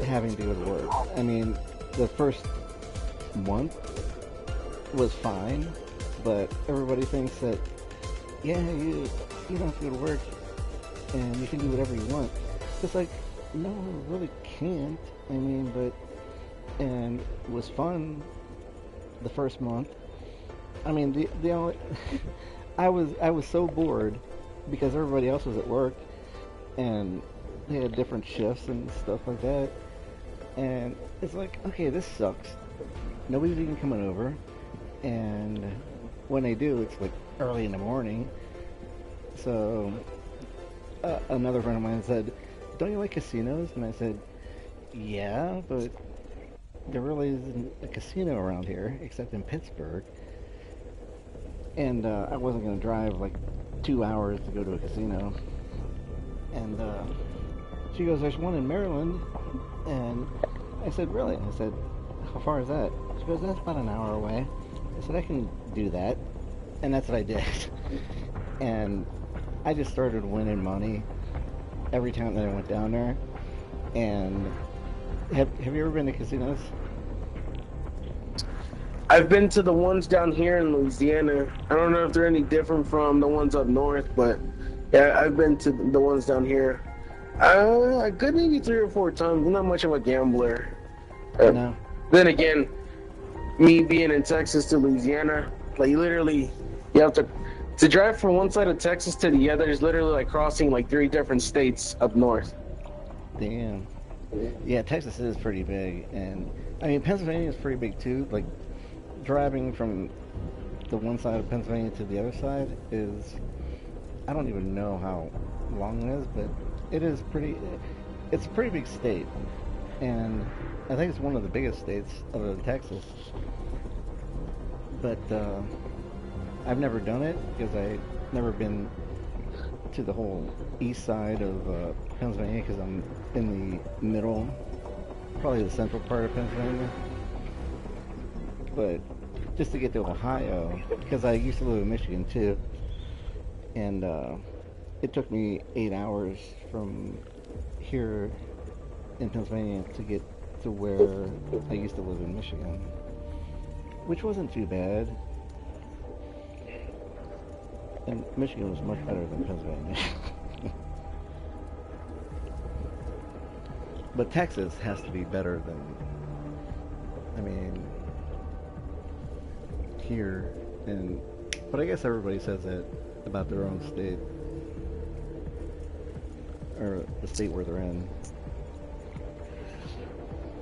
having to go to work. I mean, the first month was fine, but everybody thinks that, yeah, you don't have to go to work and you can do whatever you want. It's like, no, I really can't. I mean, but... And it was fun the first month. I mean, the only I was so bored because everybody else was at work and they had different shifts and stuff like that. And it's like, okay, this sucks. Nobody's even coming over, and when they do, it's like early in the morning. So another friend of mine said, "Don't you like casinos?" And I said, "Yeah, but there really isn't a casino around here, except in Pittsburgh." And I wasn't going to drive like 2 hours to go to a casino. And she goes, "There's one in Maryland." And I said, "Really?" I said, "How far is that?" She goes, "That's about an hour away." I said, "I can do that." And that's what I did. And I just started winning money every time that I went down there. And have you ever been to casinos? I've been to the ones down here in Louisiana. I don't know if they're any different from the ones up north, but yeah, I've been to the ones down here. A good maybe 3 or 4 times. I'm not much of a gambler. No. Then again, me being in Texas to Louisiana, like literally, you have to drive from one side of Texas to the other is literally like crossing like 3 different states up north. Damn. Yeah, Texas is pretty big, and I mean Pennsylvania is pretty big too. Like driving from the one side of Pennsylvania to the other side is, I don't even know how long it is, but it is pretty. It's a pretty big state, and I think it's one of the biggest states other than Texas. But I've never done it because I've never been to the whole east side of Pennsylvania because I'm in the middle, probably the central part of Pennsylvania. But just to get to Ohio, because I used to live in Michigan too, and it took me 8 hours from here in Pennsylvania to get to where I used to live in Michigan, which wasn't too bad. And Michigan was much better than Pennsylvania. But Texas has to be better than, I mean, here. And but I guess everybody says that about their own state, or the state where they're in.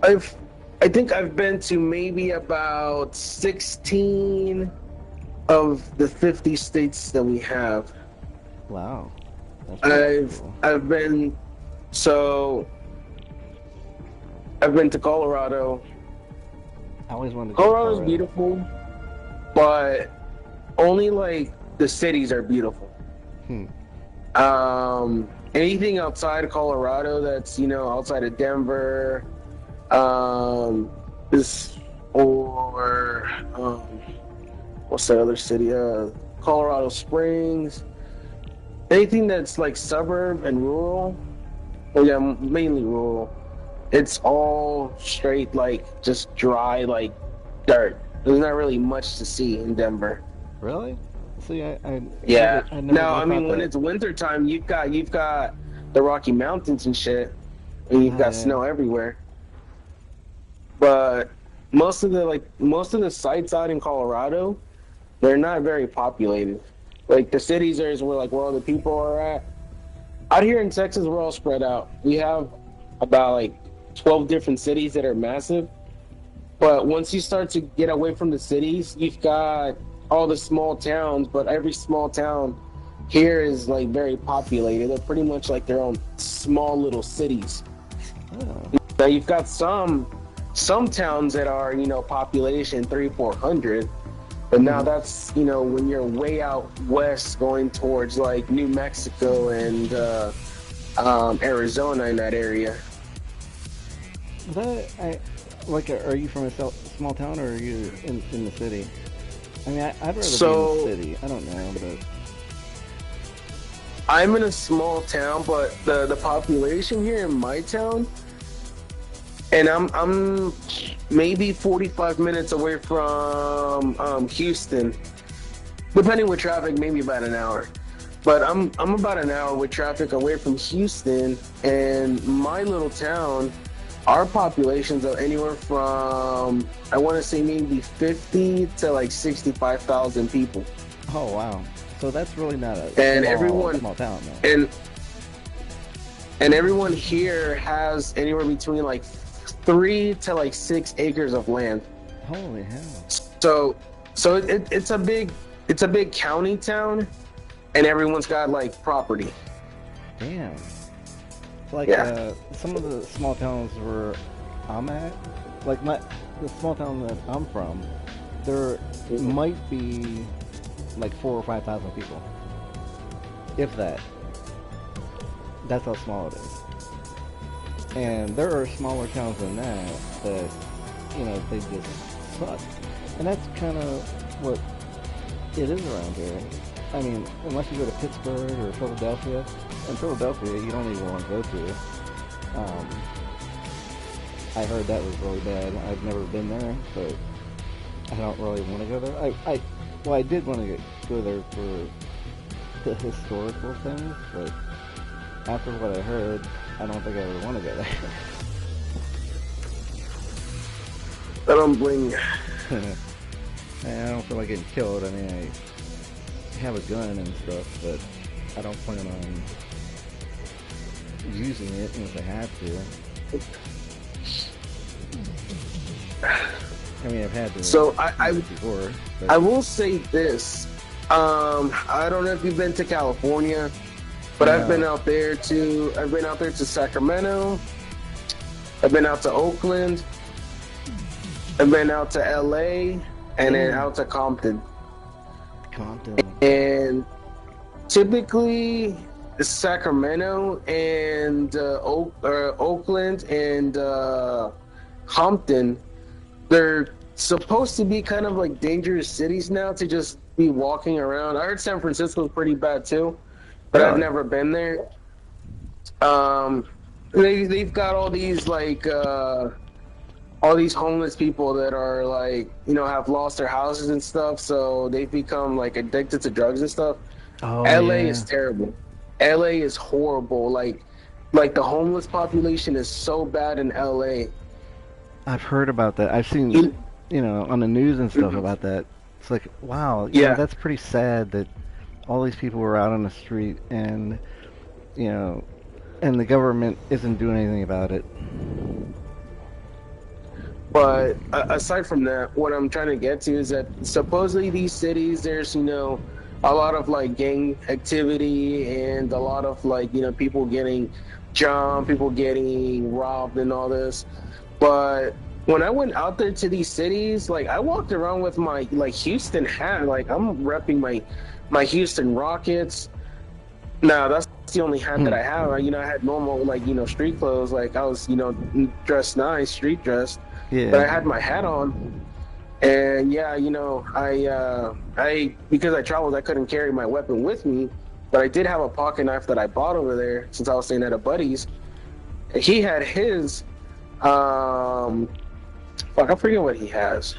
I think I've been to maybe about 16 of the 50 states that we have. Wow. That's cool. I've been to Colorado. I always wanted to go to Colorado's Colorado. beautiful, but only like the cities are beautiful. Anything outside of Colorado that's, you know, outside of Denver, what's that other city? Colorado Springs. Anything that's like suburb and rural, mainly rural. It's all straight, like, just dry, like, dirt. There's not really much to see in Denver. Really? See, I yeah. I never Now, I mean, thought when that. it's wintertime, you've got the Rocky Mountains and shit, and you've got snow everywhere. But most of the sites out in Colorado, they're not very populated. Like, the cities is where all the people are at. Out here in Texas, we're all spread out. We have about like 12 different cities that are massive. But once you start to get away from the cities, you've got all the small towns, but every small town here is like very populated. They're pretty much like their own small little cities. Oh. Now you've got some towns that are, you know, population 300-400, but now that's, you know, when you're way out west going towards like New Mexico and Arizona in that area. Are you from a small town or are you in the city? I mean, I'd rather be in the city. I don't know, but I'm in a small town, but the population here in my town, and I'm maybe 45 minutes away from Houston, depending with traffic, maybe about an hour. But I'm about an hour with traffic away from Houston, and my little town, our populations are anywhere from, I want to say, maybe 50 to like 65,000 people. Oh wow! So that's really not a small town, though. And everyone here has anywhere between like 3 to like 6 acres of land. Holy hell! So it's a big county town, and everyone's got like property. Damn. Like some of the small towns where I'm at, like the small town that I'm from, there might be like 4,000 or 5,000 people, if that. That's how small it is. And there are smaller towns than that, you know, they just suck. And that's kind of what it is around here. I mean, unless you go to Pittsburgh or Philadelphia. In Philadelphia, you don't even want to go to. I heard that was really bad. I've never been there, but I don't really want to go there. I did want to go there for the historical things, but after what I heard, I don't think I would want to go there. I don't blame you. I don't feel like getting killed. I mean, I have a gun and stuff, but I don't plan on using it unless I have to. I mean, I've had to. So I before. I will say this. I don't know if you've been to California, but I've been out there too. I've been out there to Sacramento. I've been out to Oakland. I've been out to LA and then out to Compton. And typically Sacramento and Oakland and Compton, they're supposed to be kind of like dangerous cities now to just be walking around. I heard San Francisco's pretty bad too, but I've never been there. They've got all these like all these homeless people that are like, you know, have lost their houses and stuff, so they've become like addicted to drugs and stuff. LA is terrible. LA is horrible. Like the homeless population is so bad in LA. I've heard about that. I've seen, you know, on the news and stuff about that. It's like, wow, you know, that's pretty sad that all these people were out on the street and, you know, and the government isn't doing anything about it. But aside from that, what I'm trying to get to is that supposedly these cities, there's, you know, a lot of like gang activity and a lot of like, you know, people getting jumped, people getting robbed and all this. But when I went out there to these cities, like I walked around with my like Houston hat, like I'm repping my Houston Rockets. No, that's the only hat that I have. You know, I had normal like, you know, street clothes, like I was, you know, dressed nice, street dressed. Yeah. But I had my hat on, and yeah, you know, I because I traveled, I couldn't carry my weapon with me, but I did have a pocket knife that I bought over there since I was staying at a buddy's. He had his, fuck, I forget what he has,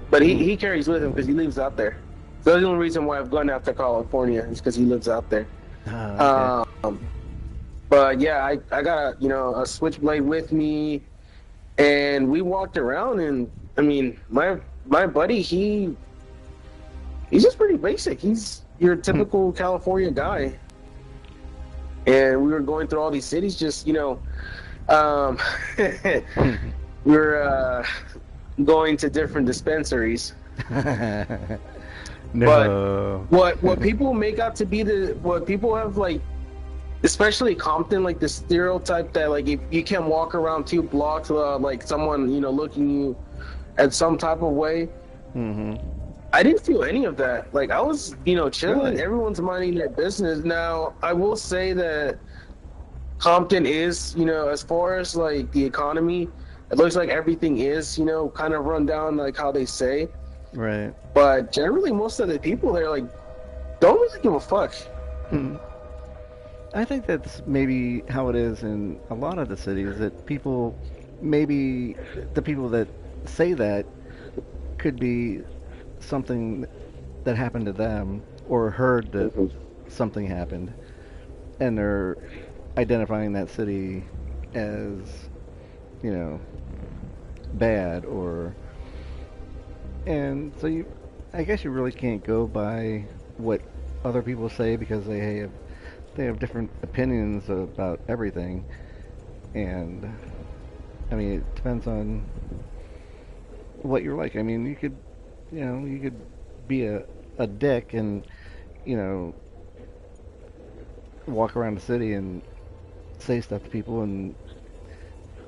but he carries with him because he lives out there. So that's the only reason why I've gone out to California is because he lives out there. Okay. But yeah, I got a switchblade with me. And we walked around, and I mean, my buddy, he's just pretty basic. He's your typical California guy. And we were going through all these cities, just, you know, we were going to different dispensaries. No. But what people make out to be what people have like, especially Compton, like the stereotype that like if you can walk around 2 blocks without like someone, you know, looking you at some type of way. I didn't feel any of that. Like I was, you know, chilling. Really? Everyone's minding their business. Now I will say that Compton is, you know, as far as like the economy, it looks like everything is, you know, kind of run down like how they say. Right. But generally, most of the people there like don't really give a fuck. I think that's maybe how it is in a lot of the cities, that people, maybe the people that say that could be something that happened to them or heard that something happened, and they're identifying that city as, you know, bad, or, and so I guess you really can't go by what other people say because they have different opinions about everything, and I mean it depends on what you're like. I mean, you could be a dick and, you know, walk around the city and say stuff to people, and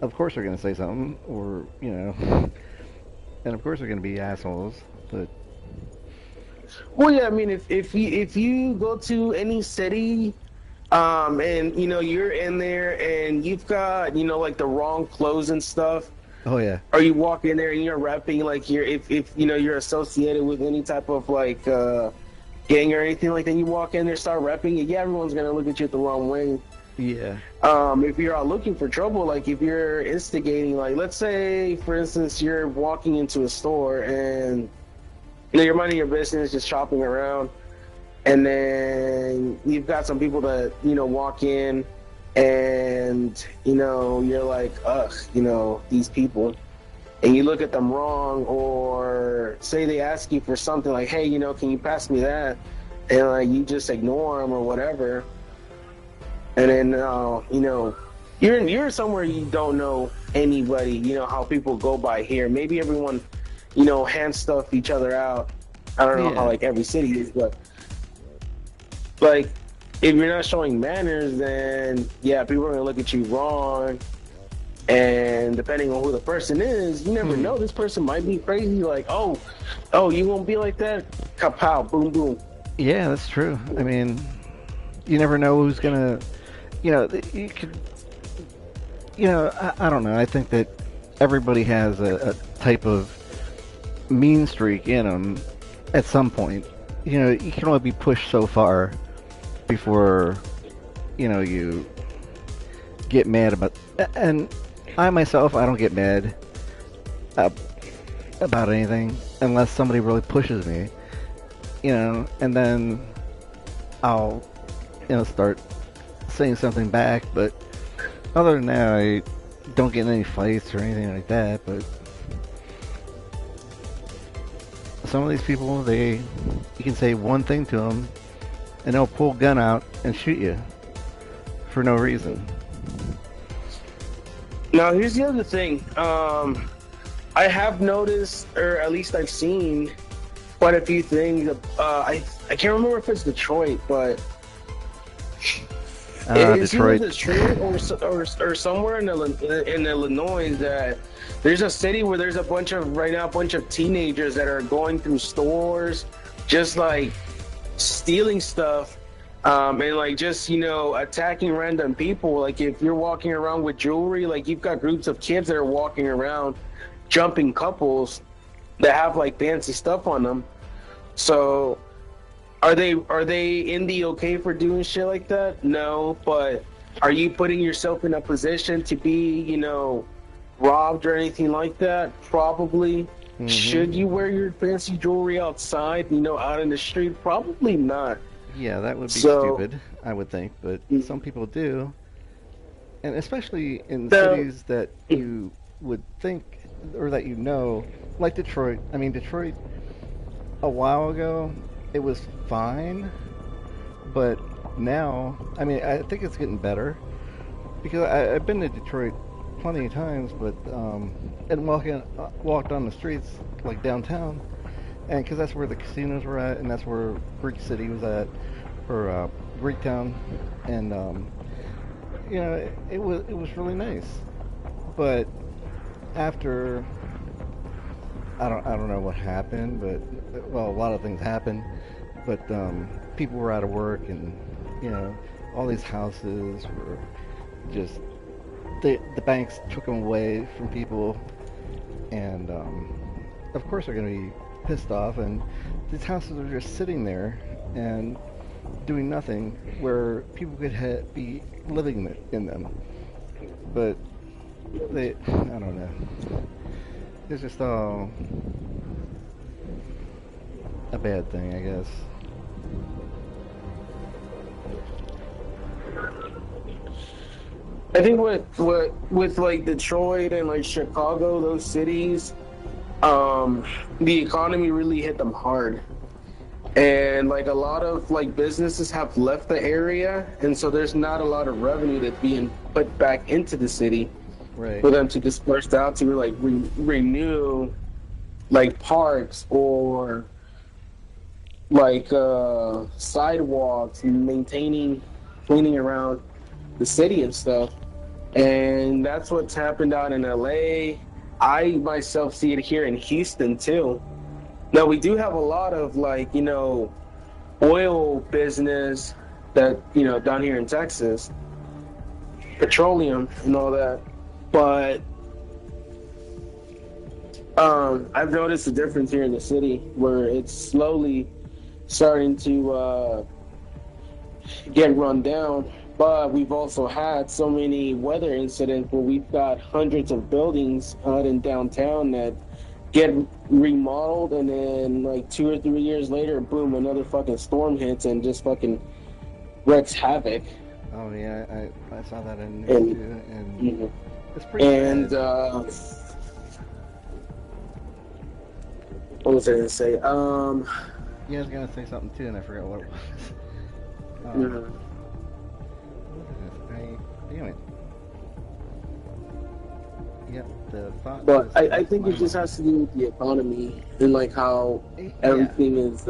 of course they're going to say something, or, you know, and of course they're going to be assholes, but well, yeah, I mean, if you go to any city, and you know you're in there and you've got, you know, like the wrong clothes and stuff. Oh yeah. Or you walk in there and you're repping like if you know you're associated with any type of like gang or anything like that, you walk in there, start repping it. Yeah, everyone's gonna look at you the wrong way. Yeah. If you're out looking for trouble, like if you're instigating, like let's say for instance you're walking into a store and you know you're minding your business, just shopping around. And then you've got some people that, you know, walk in and, you know, you're like, ugh, you know, these people. And you look at them wrong, or say they ask you for something like, hey, you know, can you pass me that? And like you just ignore them or whatever. And then, you know, you're somewhere you don't know anybody. You know how people go by here. Maybe everyone, hand stuff each other out. I don't know how Yeah. like every city is, but like if you're not showing manners, then yeah, people are gonna look at you wrong. And depending on who the person is, you never know. This person might be crazy. Like, oh, you won't be like that. Kapow, boom, boom. Yeah, that's true. I mean, you never know who's gonna, you could, I don't know. I think that everybody has a type of mean streak in them at some point. You can only be pushed so far before, you get mad about. And I myself, I don't get mad about anything unless somebody really pushes me, and then I'll, start saying something back. But other than that, I don't get in any fights or anything like that. But some of these people, you can say one thing to them, and they'll pull a gun out and shoot you for no reason. Now, here's the other thing. I have noticed, or at least I've seen, quite a few things. I can't remember if it's Detroit, but it's Detroit. either Detroit or somewhere in Illinois that there's a city where there's a bunch of teenagers that are going through stores, just like stealing stuff. And like just attacking random people. Like if you're walking around with jewelry, like you've got groups of kids that are walking around jumping couples that have like fancy stuff on them. So are they in the okay for doing shit like that? No, but are you putting yourself in a position to be robbed or anything like that? Probably. Mm-hmm. Should you wear your fancy jewelry outside, out in the street? Probably not. Yeah, that would be stupid, I would think, but some people do. And especially in cities that you would think, or that like Detroit. I mean, Detroit, a while ago, it was fine, but now, I mean, I think it's getting better. Because I've been to Detroit plenty of times, but, and walked on the streets, like downtown, and because that's where the casinos were at, and that's where Greek City was at, or Greektown, and it was really nice. But after, I don't know what happened, but a lot of things happened. But people were out of work, and all these houses were just the banks took them away from people, and of course they're going to be pissed off, and these houses are just sitting there and doing nothing where people could be living in them. But I don't know. It's just all a bad thing, I guess. I think with like Detroit and like Chicago, those cities, the economy really hit them hard. And like a lot of like businesses have left the area, and so there's not a lot of revenue that's being put back into the city for them to disperse out to like renew like parks or like sidewalks and cleaning around the city and stuff. And that's what's happened out in LA. I myself see it here in Houston too. Now, we do have a lot of, like, oil business that, down here in Texas, petroleum and all that. But I've noticed a difference here in the city where it's slowly starting to get run down. But we've also had so many weather incidents where we've got hundreds of buildings out in downtown that get remodeled, and then like 2 or 3 years later, boom, another fucking storm hits and just fucking wreaks havoc. Oh yeah, I saw that in the news too, and it's pretty bad. What was I gonna say? Yeah, I was gonna say something too, and I forgot what it was. Anyway, Yeah, the thought. But just I crossed think my it just mind. has to do with the economy and like how Yeah. everything is,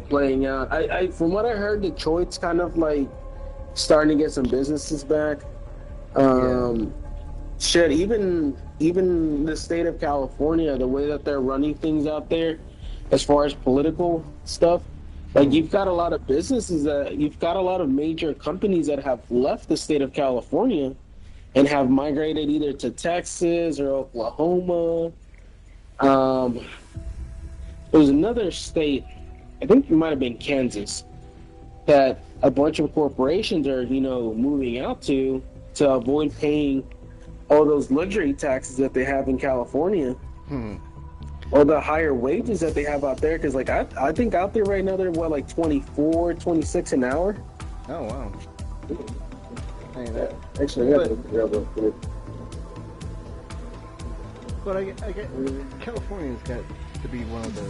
playing out. I from what I heard, Detroit's kind of like starting to get some businesses back. Shit, even the state of California, the way that they're running things out there, as far as political stuff, like you've got a lot of you've got a lot of major companies that have left the state of California and have migrated either to Texas or Oklahoma. There was another state, I think it might have been Kansas, that a bunch of corporations are, moving out to avoid paying all those luxury taxes that they have in California, or the higher wages that they have out there. Because, like, I think out there right now they're like 24, 26 an hour. Oh wow. Hey, Actually, I got real quick. But I get California's got to be one of the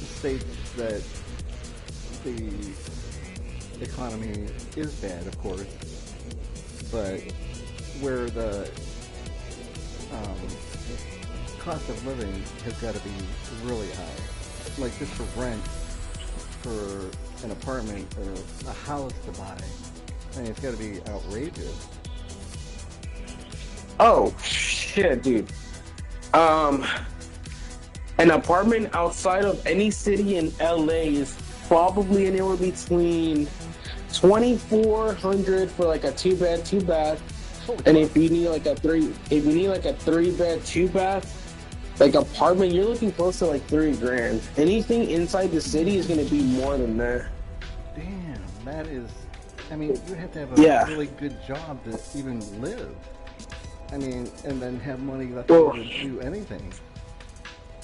states that the economy is bad, of course, but where the cost of living has got to be really high. Like just for rent, for an apartment or a house to buy, I mean, it's got to be outrageous. Oh shit, dude. An apartment outside of any city in LA is probably anywhere between $2,400 for like a 2-bed, 2-bath. And if you need like a 3-bed, 2-bath, like apartment, you're looking close to like $3,000. Anything inside the city is gonna be more than that. Damn, that is. I mean, you have to have a really good job to even live. I mean, and then have money left over to do anything.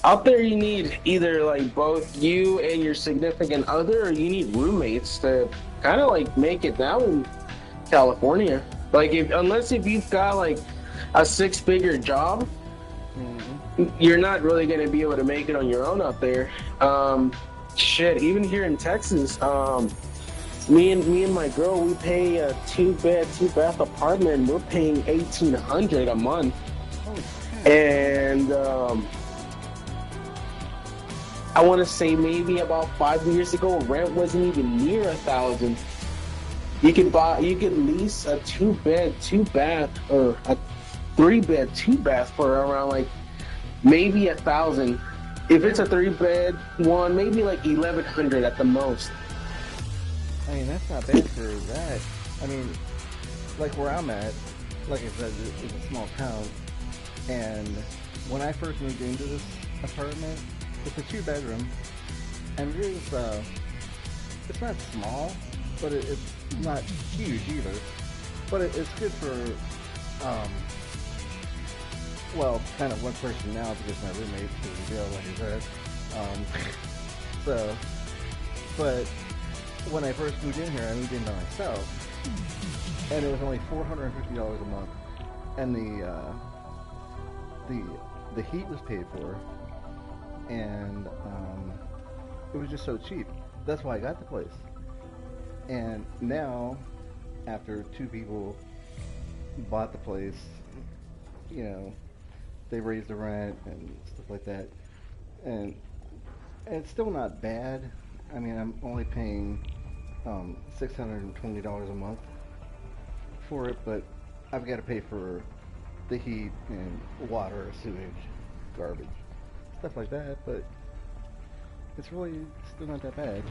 Out there, you need either like both you and your significant other, or you need roommates to kind of like make it down in California. Like, unless you've got like a 6-figure job, you're not really gonna be able to make it on your own out there. Shit, even here in Texas, me and my girl, we pay a 2-bed, 2-bath apartment. We're paying $1,800 a month, and I want to say maybe about 5 years ago, rent wasn't even near $1,000. You could lease a 2-bed, 2-bath, or a 3-bed, 2-bath for around like maybe $1,000. If it's a 3-bed one, maybe like $1,100 at the most. I mean, that's not bad for that. I mean, like where I'm at, like I said, it's a small town, and when I first moved into this apartment, it's a 2-bedroom, and it's not small, but it's not huge either. But it's good for, well, kind of one person now because my roommate is in jail, like I said. But when I first moved in here, I moved in by myself, and it was only $450 a month, and the heat was paid for. And it was just so cheap. That's why I got the place. And now, after 2 people bought the place, they raised the rent and stuff like that. And it's still not bad. I mean, I'm only paying $620 a month for it, but I've got to pay for the heat and water, sewage, garbage, stuff like that, but it's really still not that bad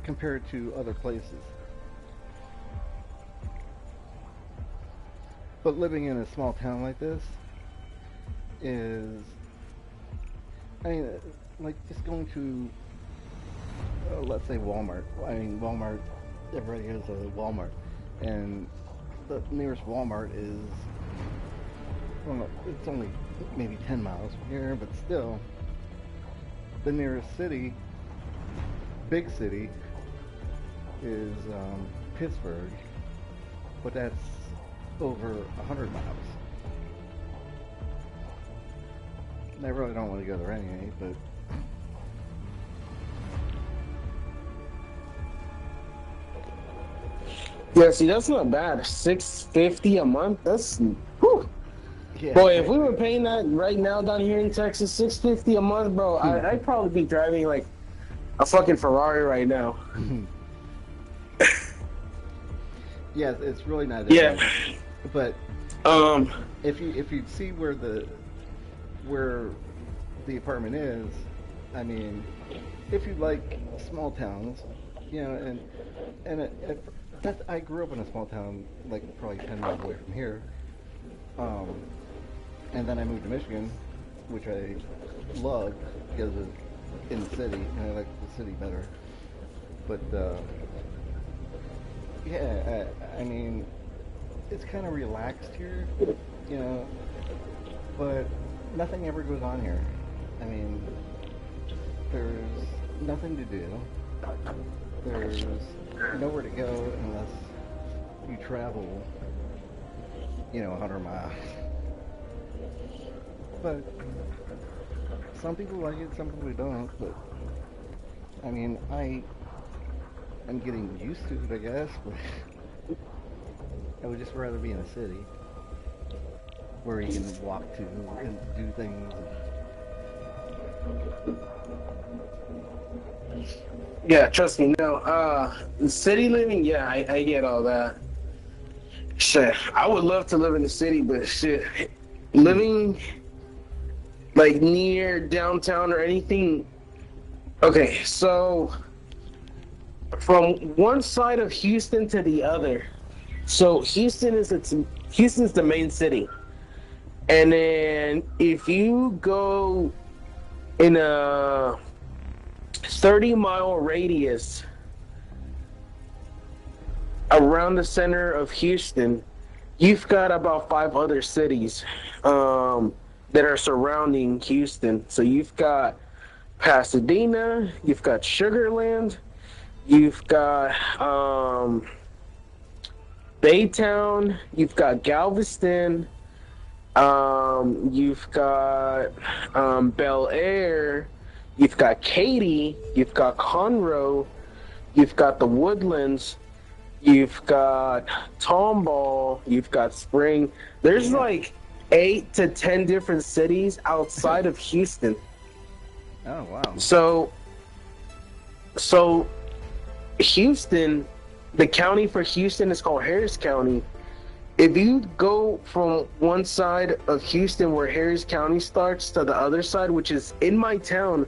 compared to other places. But living in a small town like this is, I mean, like just going to, let's say Walmart. I mean, Walmart, everybody has a Walmart, and the nearest Walmart is, well, it's only maybe 10 miles from here, but still, the nearest city, big city, is Pittsburgh, but that's over 100 miles. And I really don't want to go there anyway, but Yeah, see, that's not bad. $650 a month. That's whew. Yeah. Boy, if we were paying that right now down here in Texas, $650 a month, bro, I'd probably be driving like a fucking Ferrari right now. Yeah, it's really not. Yeah. But if you see where the apartment is, I mean, if you like small towns, you know, I grew up in a small town, like probably 10 miles away from here, and then I moved to Michigan, which I loved because of in the city, and I like the city better. But yeah, I mean, it's kind of relaxed here, you know, but nothing ever goes on here. I mean, there's nothing to do. There's nowhere to go unless you travel, you know, 100 miles. But some people like it, some people don't. But I mean, I'm getting used to it, I guess. But I would just rather be in a city where you can walk to and do things. Yeah, trust me. No, city living. Yeah, I get all that. Shit, I would love to live in the city, but shit, living like near downtown or anything. Okay, so from one side of Houston to the other. So Houston's the main city, and then if you go in a 30-mile radius around the center of Houston, you've got about 5 other cities that are surrounding Houston. So you've got Pasadena, you've got Sugar Land, you've got Baytown, you've got Galveston, you've got Bel Air, you've got Katy, you've got Conroe, you've got the Woodlands, you've got Tomball, you've got Spring. There's like 8 to 10 different cities outside of Houston. Oh, wow. So Houston, the county for Houston is called Harris County. If you go from one side of Houston where Harris County starts to the other side, which is in my town's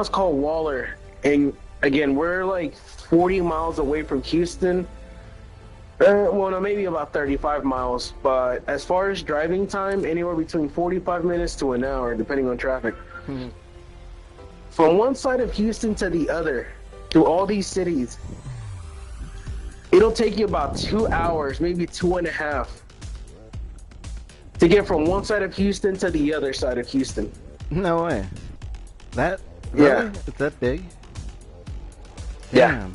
called Waller. And again, we're like 40 miles away from Houston. Well, no, maybe about 35 miles. But as far as driving time, anywhere between 45 minutes to an hour, depending on traffic. Mm-hmm. From one side of Houston to the other, through all these cities, it'll take you about 2 hours, maybe 2.5, to get from one side of Houston to the other side of Houston. No way. That? Really? Yeah. Is that big? Yeah. Damn.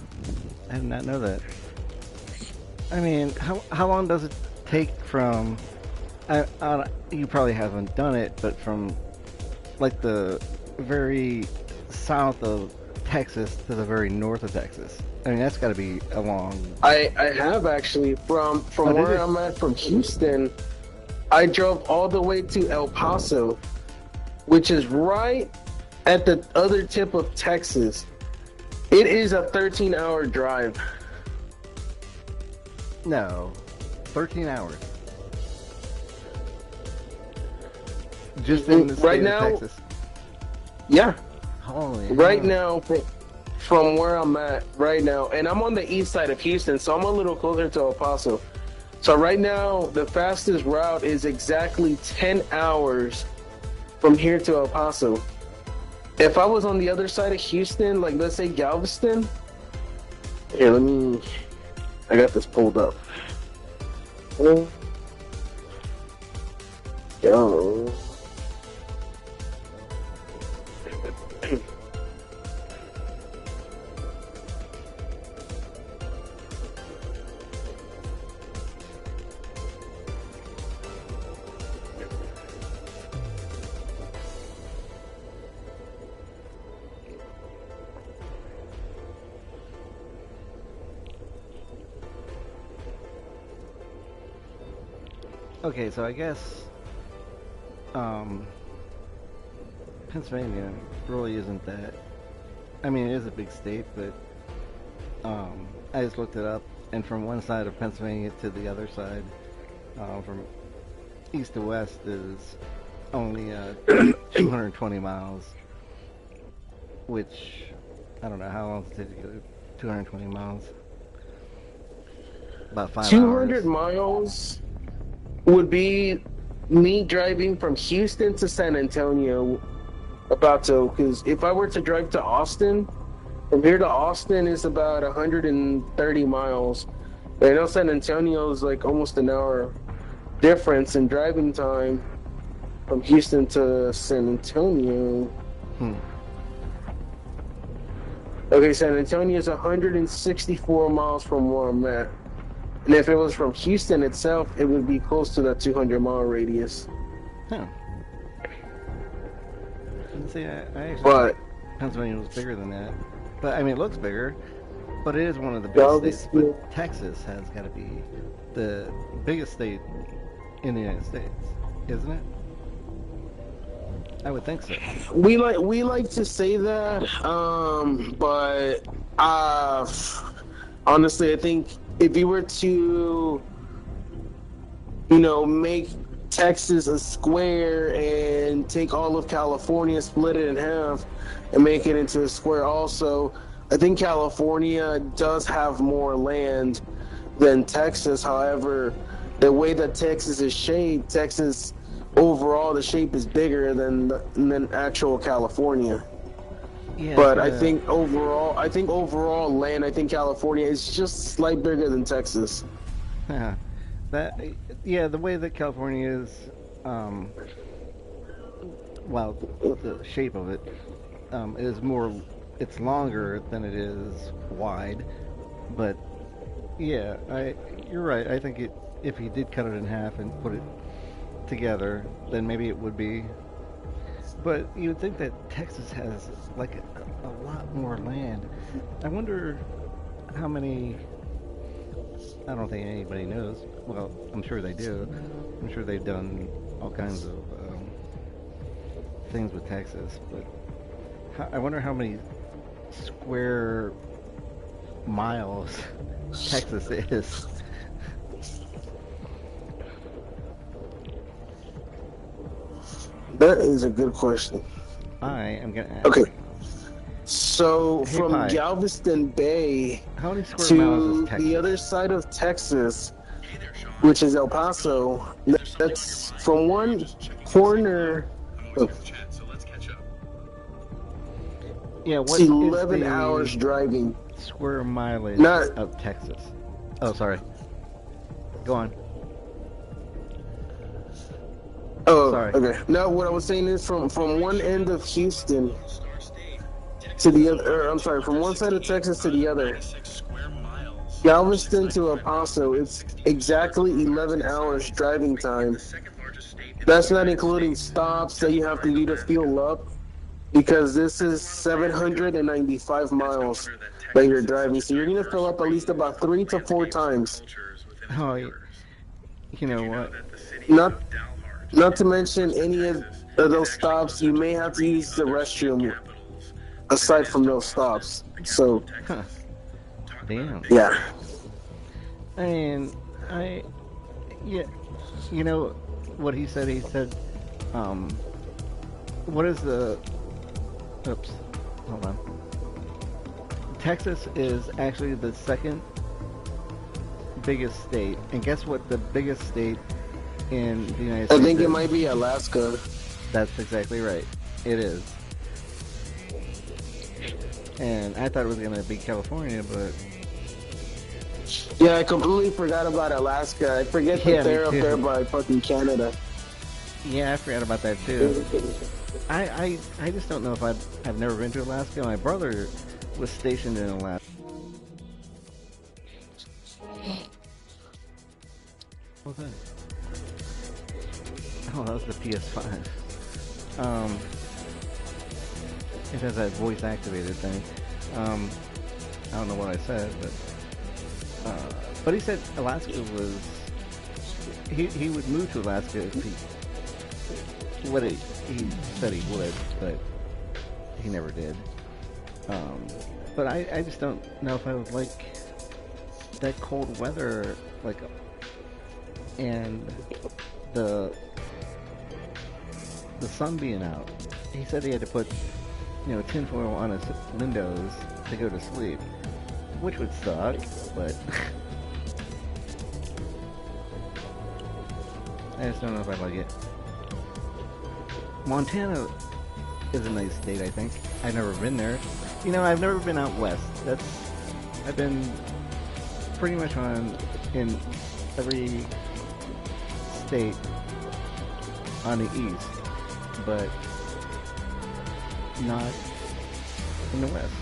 I did not know that. I mean, how long does it take from... you probably haven't done it, but from like the very south of Texas to the very north of Texas. I mean, that's got to be a long... I have actually. From where I'm at, from Houston, I drove all the way to El Paso, which is right at the other tip of Texas. It is a 13-hour drive. No. 13 hours. Just in the state right now, of Texas. Yeah. Holy right hell. now, from where I'm at right now, and I'm on the east side of Houston, so I'm a little closer to El Paso. So right now, the fastest route is exactly 10 hours from here to El Paso. If I was on the other side of Houston, like let's say Galveston, here, I got this pulled up. Go. Okay, so I guess Pennsylvania really isn't that. I mean, it is a big state, but I just looked it up, and from one side of Pennsylvania to the other side, from east to west, is only 220 miles, which I don't know how long does it take to go 220 miles. About 5 200 hours. miles would be me driving from Houston to San Antonio. Because if I were to drive to Austin, from here to Austin is about 130 miles. And I know San Antonio is like almost an hour difference in driving time from Houston to San Antonio. Okay, San Antonio is 164 miles from where I'm at. And if it was from Houston itself, it would be close to that 200-mile radius. Huh. See, I actually But thought Pennsylvania was bigger than that. But, I mean, it looks bigger, but it is one of the biggest states. But Texas has got to be the biggest state in the United States, isn't it? I would think so. we like to say that, but honestly, I think if you were to, make Texas a square and take all of California, split it in half, and make it into a square also, I think California does have more land than Texas. However, the way that Texas is shaped, Texas overall, the shape is bigger than actual California. Yeah, but I think overall land, I think California is just slightly bigger than Texas. Yeah, the way that California is, the shape of it is more. It's longer than it is wide, but yeah, you're right. I think if he did cut it in half and put it together, then maybe it would be. But you would think that Texas has like a lot more land. I wonder how many. I don't think anybody knows. Well, I'm sure they do. I'm sure they've done all kinds of things with Texas. But I wonder how many square miles Texas is. That is a good question. I am gonna ask. Okay. So Hey, from Pi, Galveston Bay how many square miles to is Texas? the other side of Texas, which is El Paso, that's from one corner. Yeah, what It's 11 is the hours driving. square mileage Not- of Texas? Oh, sorry. Go on. Oh, Sorry. okay. No, what I was saying is from one end of Houston to the other. I'm sorry, from one side of Texas to the other. Galveston to El Paso, it's exactly 11 hours driving time. That's not including stops that you have to do to fuel up, because this is 795 miles that you're driving. So you're going to fill up at least about 3 to 4 times. Oh, you know what? Not to mention any of those stops, you may have to use the restroom aside from those stops. So, Damn. yeah. And yeah, you know what he said? He said, what is the, oops, hold on. Texas is actually the second biggest state. And guess what the biggest state in the United States I think is? it might be Alaska. That's exactly right. It is. And I thought it was going to be California, but... Yeah, I completely forgot about Alaska. I forget that they're up there by fucking Canada. Yeah, I forgot about that too. I just don't know if I've never been to Alaska. My brother was stationed in Alaska. What was that? Oh, that was the PS5. It has that voice activated thing. I don't know what I said, but he said Alaska was he would move to Alaska if he said he would, but he never did. But I just don't know if I would like that cold weather, like, and the sun being out. He said he had to put, tinfoil on his windows to go to sleep, which would suck, but I just don't know if I like it. Montana is a nice state, I think. I've never been there. I've never been out west. I've been pretty much in every state on the east, but not in the west.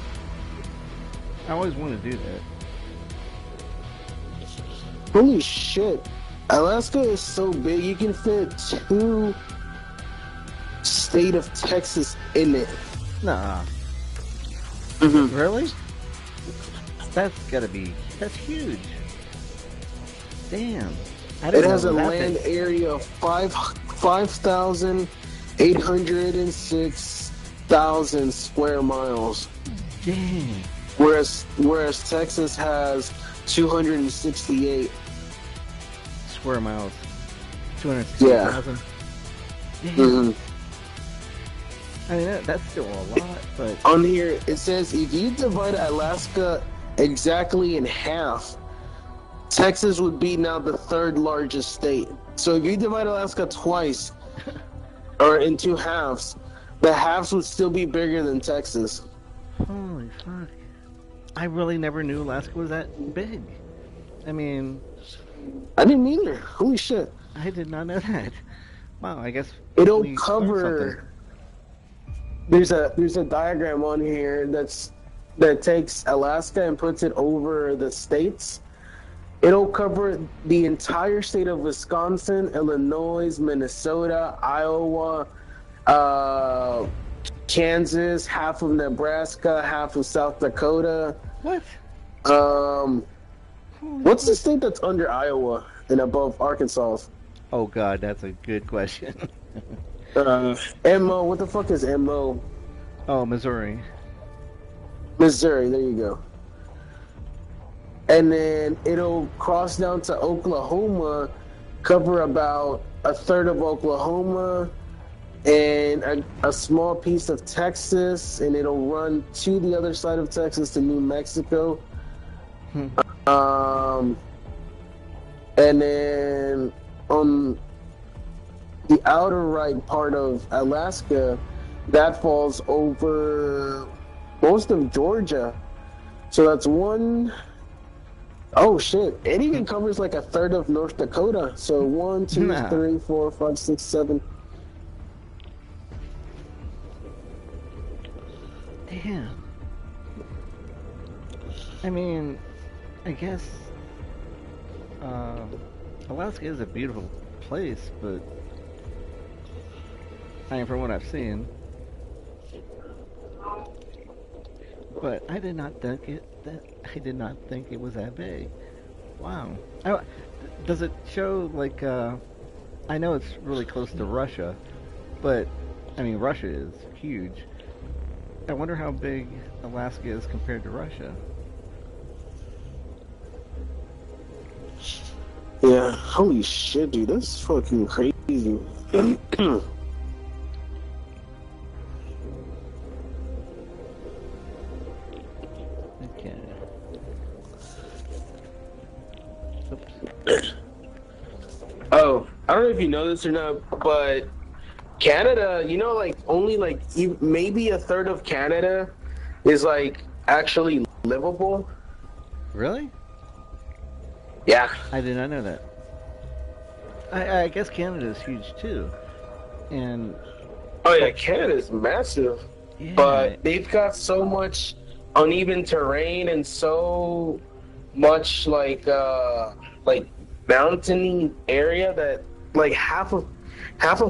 I always want to do that. Holy shit. Alaska is so big, you can fit 2 state of Texas in it. Nah. Mm-hmm. Really? That's huge. Damn. It has a land area of 5,806,000 square miles. Damn. Whereas Texas has 268 square miles. 260,000. Yeah. Mm-hmm. I mean, that's still a lot, but on here it says if you divide Alaska exactly in half, Texas would be now the 3rd largest state. So if you divide Alaska twice, or in 2 halves, the halves would still be bigger than Texas. Holy fuck. I really never knew Alaska was that big. I mean, I didn't either. Holy shit. I did not know that. Wow, I guess it'll cover. There's a diagram on here that takes Alaska and puts it over the states. It'll cover the entire state of Wisconsin, Illinois, Minnesota, Iowa, Kansas, half of Nebraska, half of South Dakota. What? What's the state that's under Iowa and above Arkansas? Oh God, that's a good question. MO, what the fuck is MO? Oh, Missouri. Missouri, there you go. And then it'll cross down to Oklahoma, cover about a third of Oklahoma, and a small piece of Texas, and it'll run to the other side of Texas to New Mexico. And then on the outer right part of Alaska, that falls over most of Georgia. So that's one. Oh shit! It even covers like a third of North Dakota. So 1, 2, 3, 4, 5, 6, 7. Damn. I mean, I guess Alaska is a beautiful place, but I mean, from what I've seen. But I did not think it was that big. Wow. Does it show like I know it's really close to Russia, but I mean Russia is huge. I wonder how big Alaska is compared to Russia. Yeah, holy shit, dude, that's fucking crazy. Oh, I don't know if you know this or not, but Canada, like only like maybe a third of Canada is like actually livable. Really? Yeah. I did not know that. I guess Canada is huge too, and oh yeah, Canada is massive, yeah. But they've got so much uneven terrain and so much like mountainy area that like half of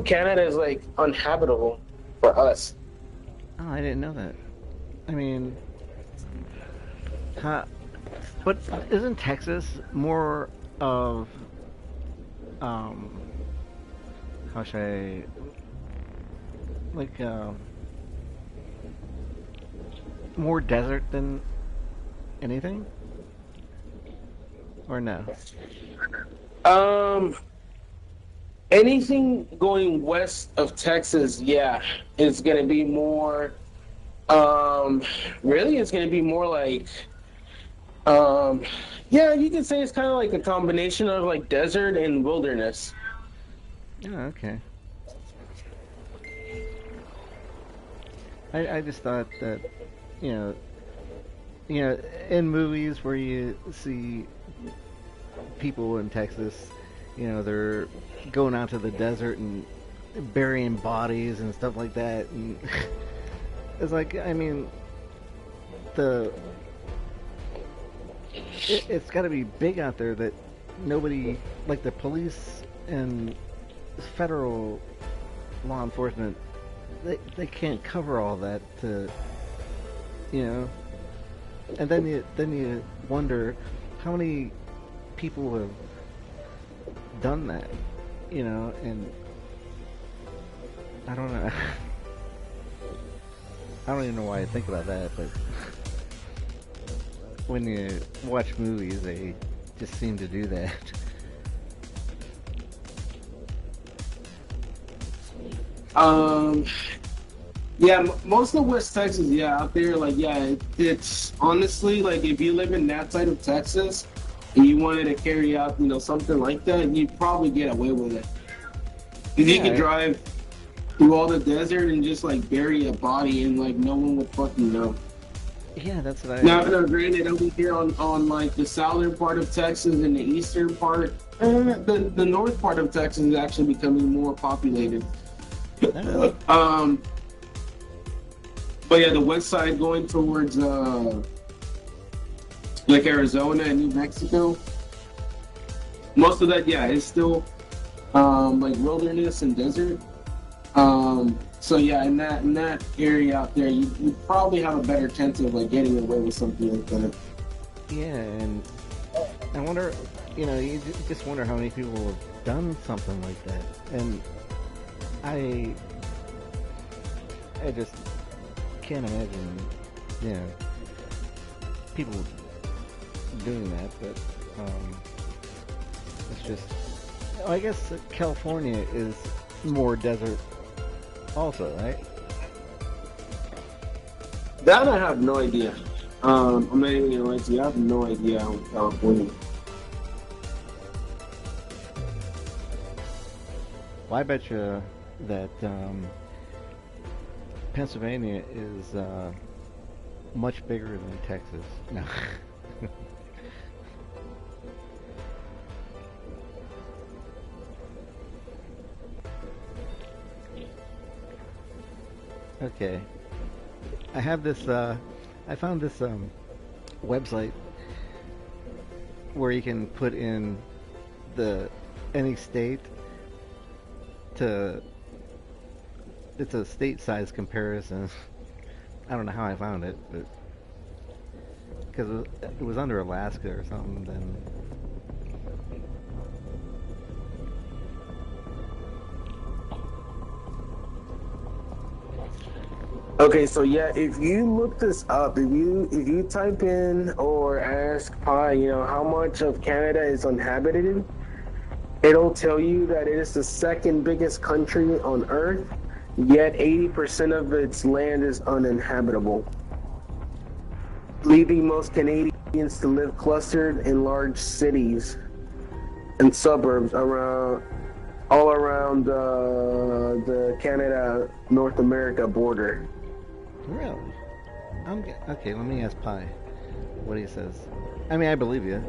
Canada is like uninhabitable for us. Oh, I didn't know that. I mean, but isn't Texas more of how should I, like, more desert than anything? Or no? Anything going west of Texas, yeah, it's gonna be more. Really, it's gonna be more like. Yeah, you can say it's kind of like a combination of like desert and wilderness. Oh, okay. I just thought that, you know, in movies where you see people in Texas, they're going out to the desert and burying bodies and stuff like that, and it's like, I mean, it's got to be big out there that nobody, like the police and federal law enforcement, they can't cover all that to, and then you wonder how many people have done that, and I don't know. I don't even know why I think about that, but when you watch movies, they just seem to do that. Yeah, most of West Texas, yeah, out there, like, yeah, it's honestly, like, if you live in that side of Texas and you wanted to carry out, something like that, you'd probably get away with it. If you could drive through all the desert and just, like, bury a body and, like, no one would fucking know. Yeah, that's what I... Now, granted, over here on, like, the southern part of Texas and the eastern part, the north part of Texas is actually becoming more populated. But yeah, the west side going towards like Arizona and New Mexico, most of that, yeah, is still like wilderness and desert. So yeah, in that area out there, you probably have a better chance of like getting away with something like that. Yeah, and I wonder, you just wonder how many people have done something like that, and I just can't imagine, people doing that, but it's just, I guess California is more desert also, right? That I have no idea. I'm not even gonna lie to you, I have no idea on California. Well, I bet you that Pennsylvania is much bigger than Texas. No. Okay. I have this, I found this website where you can put in any state to, it's a state size comparison. I don't know how I found it, but because it was under Alaska or something, then Okay, so yeah, if you look this up, if you type in or ask Pi, how much of Canada is uninhabited, it'll tell you that it is the second biggest country on Earth, yet 80% of its land is uninhabitable, leaving most Canadians to live clustered in large cities and suburbs all around the Canada-North America border. Really? Okay, let me ask Pi what he says. I mean, I believe you,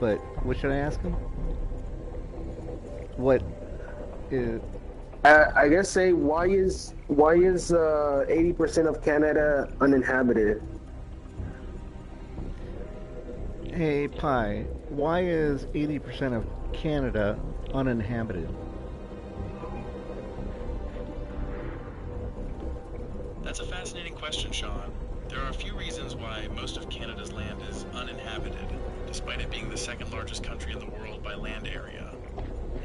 but what should I ask him? What is... I guess say why is 80% of Canada uninhabited? Hey Pi, why is 80% of Canada uninhabited? That's a fascinating question, Sean. There are a few reasons why most of Canada's land is uninhabited, despite it being the second largest country in the world by land area.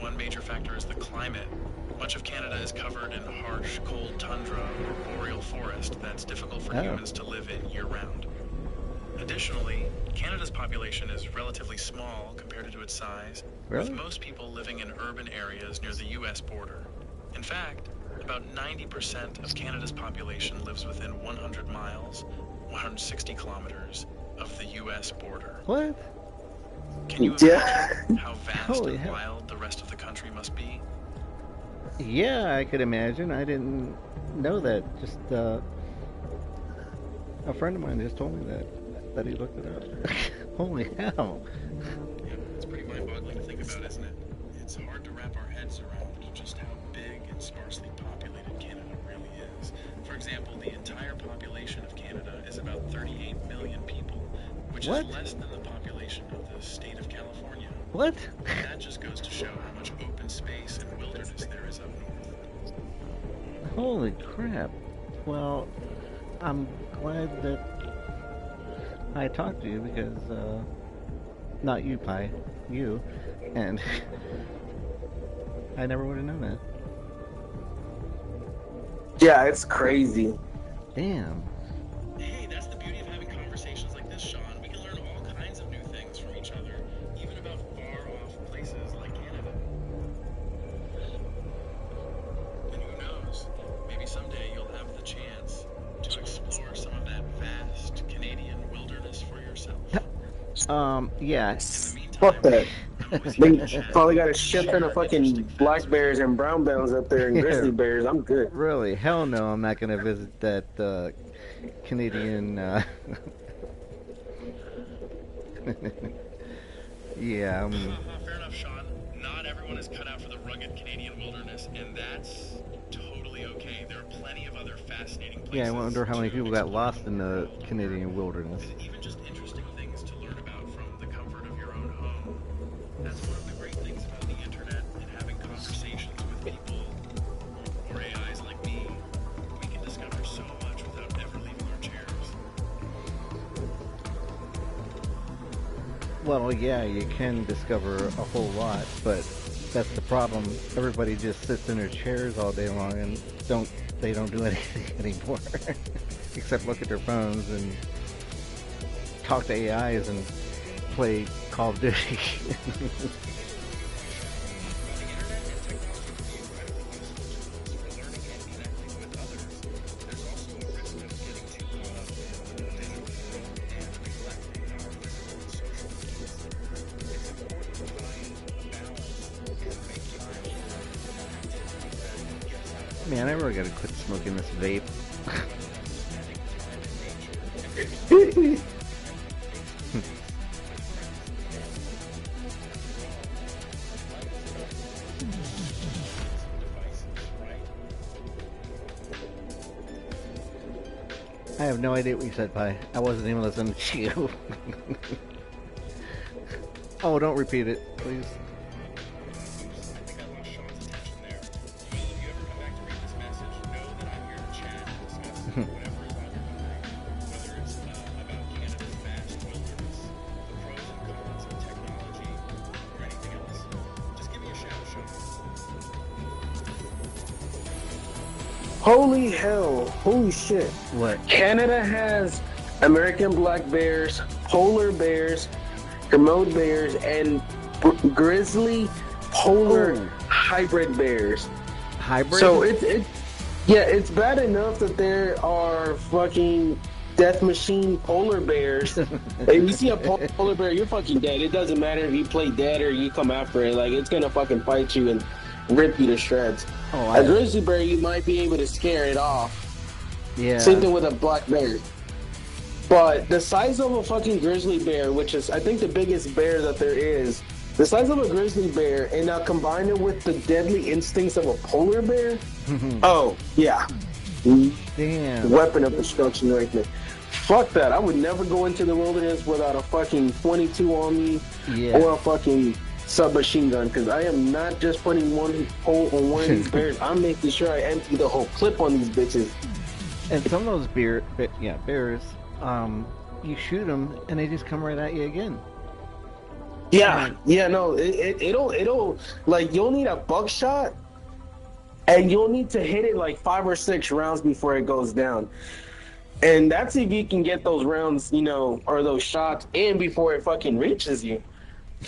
one major factor is the climate. Much of Canada is covered in harsh, cold tundra or boreal forest that's difficult for humans to live in year-round. Additionally, Canada's population is relatively small compared to its size, with most people living in urban areas near the U.S. border. In fact, about 90% of Canada's population lives within 100 miles, 160 kilometers, of the U.S. border. What? Can you imagine how vast and wild the rest of the country must be? Yeah, I could imagine. I didn't know that. Just a friend of mine just told me that he looked it up. Holy hell! Yeah, it's pretty mind-boggling to think about, isn't it? It's hard to wrap our heads around just how big and sparsely populated Canada really is. For example, the entire population of Canada is about 38 million people, which is less than the population of the state of California. What? And that just goes to show how much open space and wilderness there is up north. Holy crap. Well, I'm glad that I talked to you because, not you, Pi, you, and I never would have known that. Yeah, it's crazy. Damn. Hey, that's the beauty of having conversations like this, Sean. We can learn all kinds of new things from each other, even about far-off places like Canada. And who knows, maybe someday you'll have the chance to explore some of that vast Canadian wilderness for yourself. Yeah. Fuck that. They probably got a shit ton of fucking black bears and brown bears up there and grizzly bears. I'm good. Really? Hell no, I'm not going to visit that Canadian... Yeah. Fair enough, Sean. Not everyone is cut out for the rugged Canadian wilderness, and that's totally okay. There are plenty of other fascinating places. Yeah, I wonder how many people got lost in the Canadian wilderness. Even just interesting things to learn about from the comfort of your own home. That's one of the great things about the internet and having conversations with people or AIs like me. We can discover so much without ever leaving our chairs. Well, yeah, you can discover a whole lot, but that's the problem. Everybody just sits in their chairs all day long and they don't do anything anymore. Except look at their phones and talk to AIs and play Call of Duty. Man, I really gotta quit smoking this vape. I have no idea what you said, Pi. I wasn't even listening to you. Oh, don't repeat it, please. Holy hell. Holy shit. What? Canada has American black bears, polar bears, remote bears, and grizzly polar hybrid bears. Hybrid? So it's bad enough that there are fucking death machine polar bears. If you see a polar bear, you're fucking dead. It doesn't matter if you play dead or you come after it. Like, it's gonna fucking fight you and rip you to shreds. A grizzly bear, you might be able to scare it off. Yeah. Same thing with a black bear. But the size of a fucking grizzly bear, which is, I think, the biggest bear that there is, the size of a grizzly bear, and now combine it with the deadly instincts of a polar bear, oh, yeah. Damn. Weapon of destruction right there. Fuck that. I would never go into the wilderness without a fucking 22 on me or a fucking submachine gun, because I am not just putting one hole on one of these bears. I'm making sure I empty the whole clip on these bitches. And some of those bears, you shoot them and they just come right at you again. Yeah, yeah, no, it'll like you'll need a buckshot, and you'll need to hit it like 5 or 6 rounds before it goes down. And that's if you can get those rounds, or those shots in before it fucking reaches you.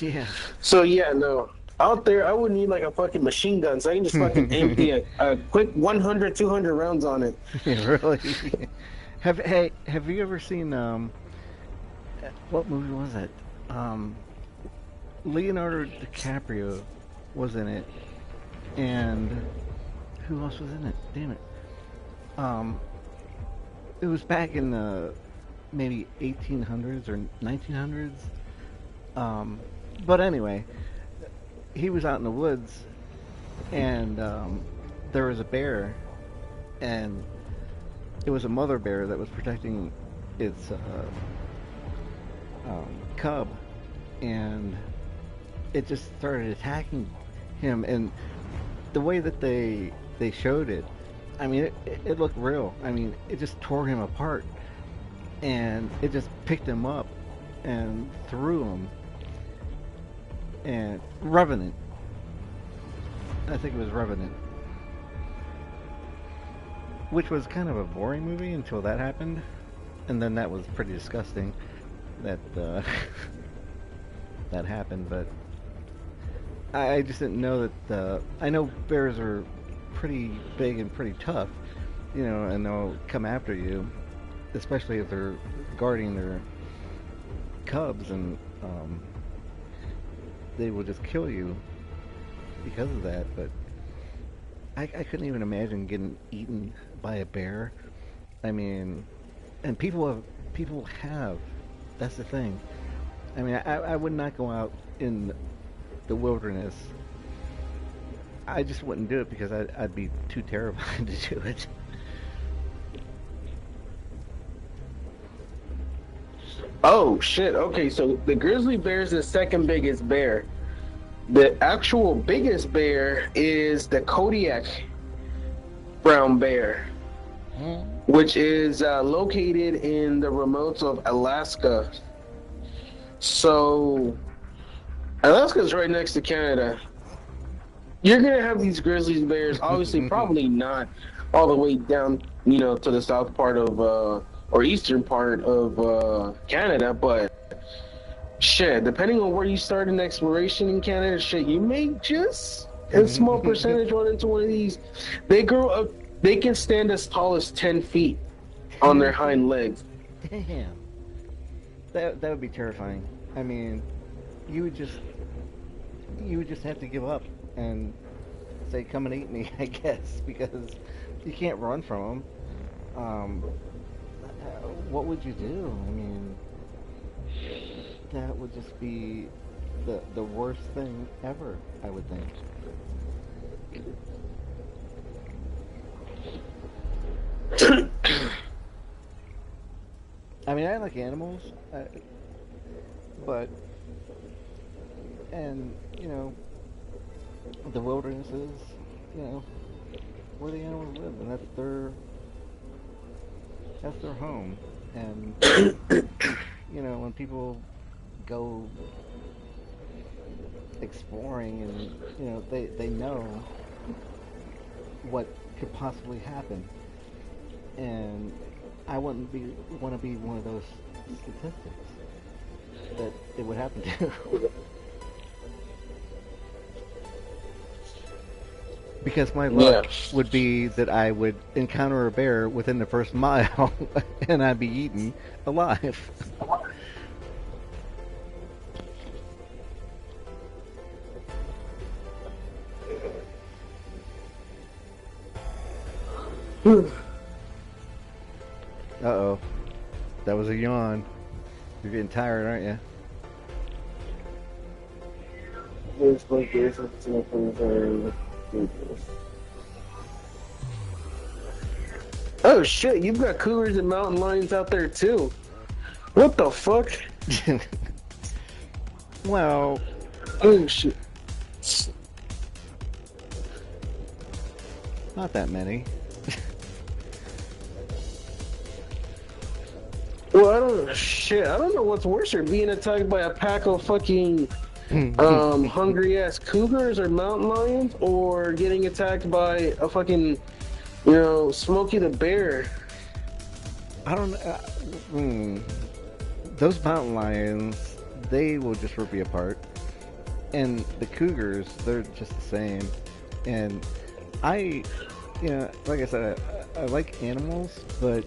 Yeah. So yeah, no. Out there, I would need like a fucking machine gun, so I can just fucking empty a quick 100, 200 rounds on it. Yeah, really. Have you ever seen what movie was it? Leonardo DiCaprio was in it, and who else was in it? Damn it. It was back in the maybe 1800s or 1900s. But anyway, he was out in the woods, and there was a bear, and it was a mother bear that was protecting its cub, and it just started attacking him. And the way that they showed it, I mean, it looked real. I mean, it just tore him apart, and it just picked him up and threw him. And Revenant, I think it was Revenant, which was kind of a boring movie until that happened, and then that was pretty disgusting that that happened. But I just didn't know that. I know bears are pretty big and pretty tough, and they'll come after you, especially if they're guarding their cubs, and they will just kill you because of that. But I couldn't even imagine getting eaten by a bear. I mean, and people have. That's the thing. I mean, I would not go out in the wilderness. I just wouldn't do it because I'd be too terrified to do it. Oh shit! Okay, so the grizzly bear is the second biggest bear. The actual biggest bear is the Kodiak brown bear, which is located in the remotes of Alaska. So, Alaska's right next to Canada. You're gonna have these grizzly bears, obviously, probably not all the way down, to the south part of, or eastern part of Canada, but shit, depending on where you start in exploration in Canada, shit, you may just a small percentage run into one of these. They grow up. They can stand as tall as 10 feet on their hind legs. Damn. That would be terrifying. I mean, you would just have to give up and say, "Come and eat me," I guess, because you can't run from them. What would you do? I mean, that would just be the worst thing ever, I would think. I mean, I like animals, but, and, the wilderness is, where the animals live, and that's their home. And, when people go exploring and, they know what could possibly happen. And I wouldn't want to be one of those statistics that it would happen to. Because my luck would be that I would encounter a bear within the first mile and I'd be eaten alive. Uh-oh. That was a yawn. You're getting tired, aren't you? Oh shit, you've got cougars and mountain lions out there too. What the fuck? Well, oh shit. Not that many. Well, I don't know what's worse, or being attacked by a pack of fucking hungry ass cougars or mountain lions, or getting attacked by a fucking, Smokey the Bear. I don't. Those mountain lions, they will just rip you apart, and the cougars, they're just the same. And like I said, I like animals, but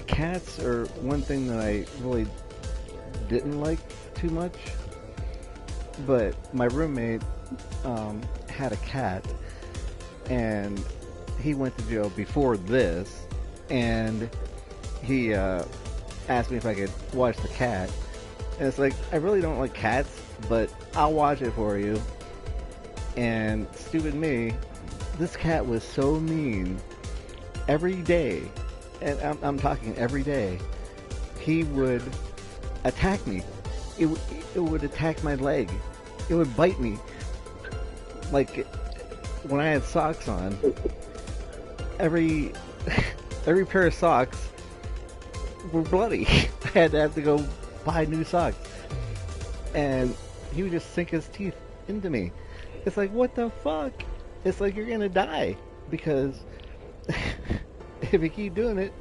cats are one thing that I really didn't like too much. But my roommate had a cat, and he went to jail before this, and he asked me if I could watch the cat. And it's like, I really don't like cats, but I'll watch it for you. And stupid me, this cat was so mean. Every day, and I'm talking every day, he would attack me. It would attack my leg. It would bite me. Like when I had socks on, every pair of socks were bloody. I had to have to go buy new socks. And he would just sink his teeth into me. It's like, what the fuck? It's like you're gonna die. Because if you keep doing it,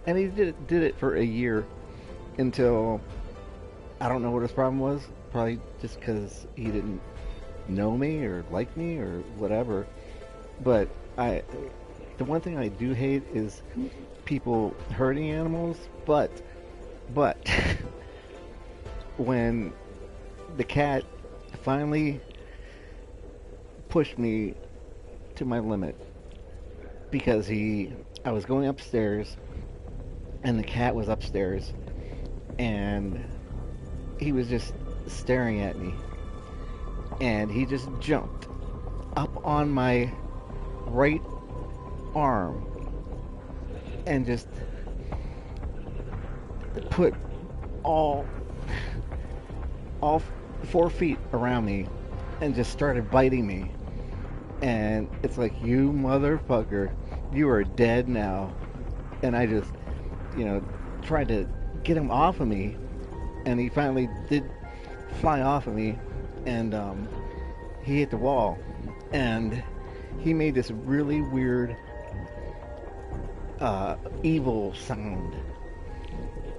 and he did it for a year until, I don't know what his problem was. Probably just because he didn't know me or like me or whatever. But the one thing I do hate is people hurting animals. But when the cat finally pushed me to my limit, because I was going upstairs and the cat was upstairs, and he was just staring at me, and he just jumped up on my right arm and just put all 4 feet around me and just started biting me. And it's like, you motherfucker, you are dead now. And I just, tried to get him off of me, and he finally did fly off of me, and he hit the wall, and he made this really weird evil sound,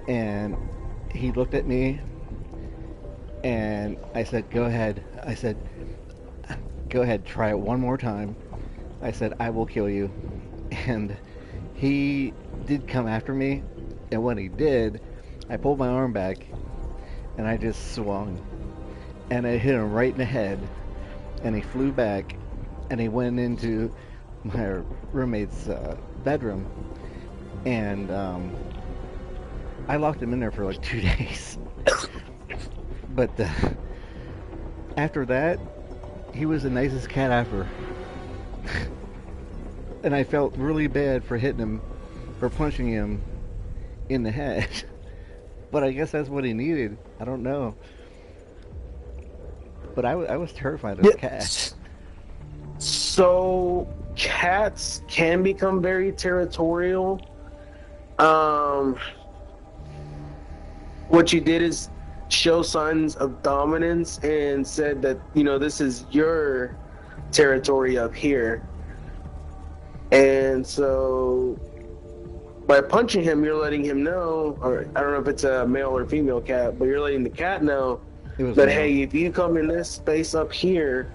and he looked at me, and I said, go ahead, try it one more time. I said, I will kill you. And he did come after me, and when he did, I pulled my arm back, and I just swung, and I hit him right in the head, and he flew back, and he went into my roommate's bedroom, and I locked him in there for like 2 days. But after that, he was the nicest cat ever. And I felt really bad for hitting him, for punching him in the head. But I guess that's what he needed. I don't know. But I was terrified of cats. So, cats can become very territorial. What you did is show signs of dominance and said that, this is your territory up here. And so, by punching him, you're letting him know, or I don't know if it's a male or female cat, but you're letting the cat know that, hey, if you come in this space up here,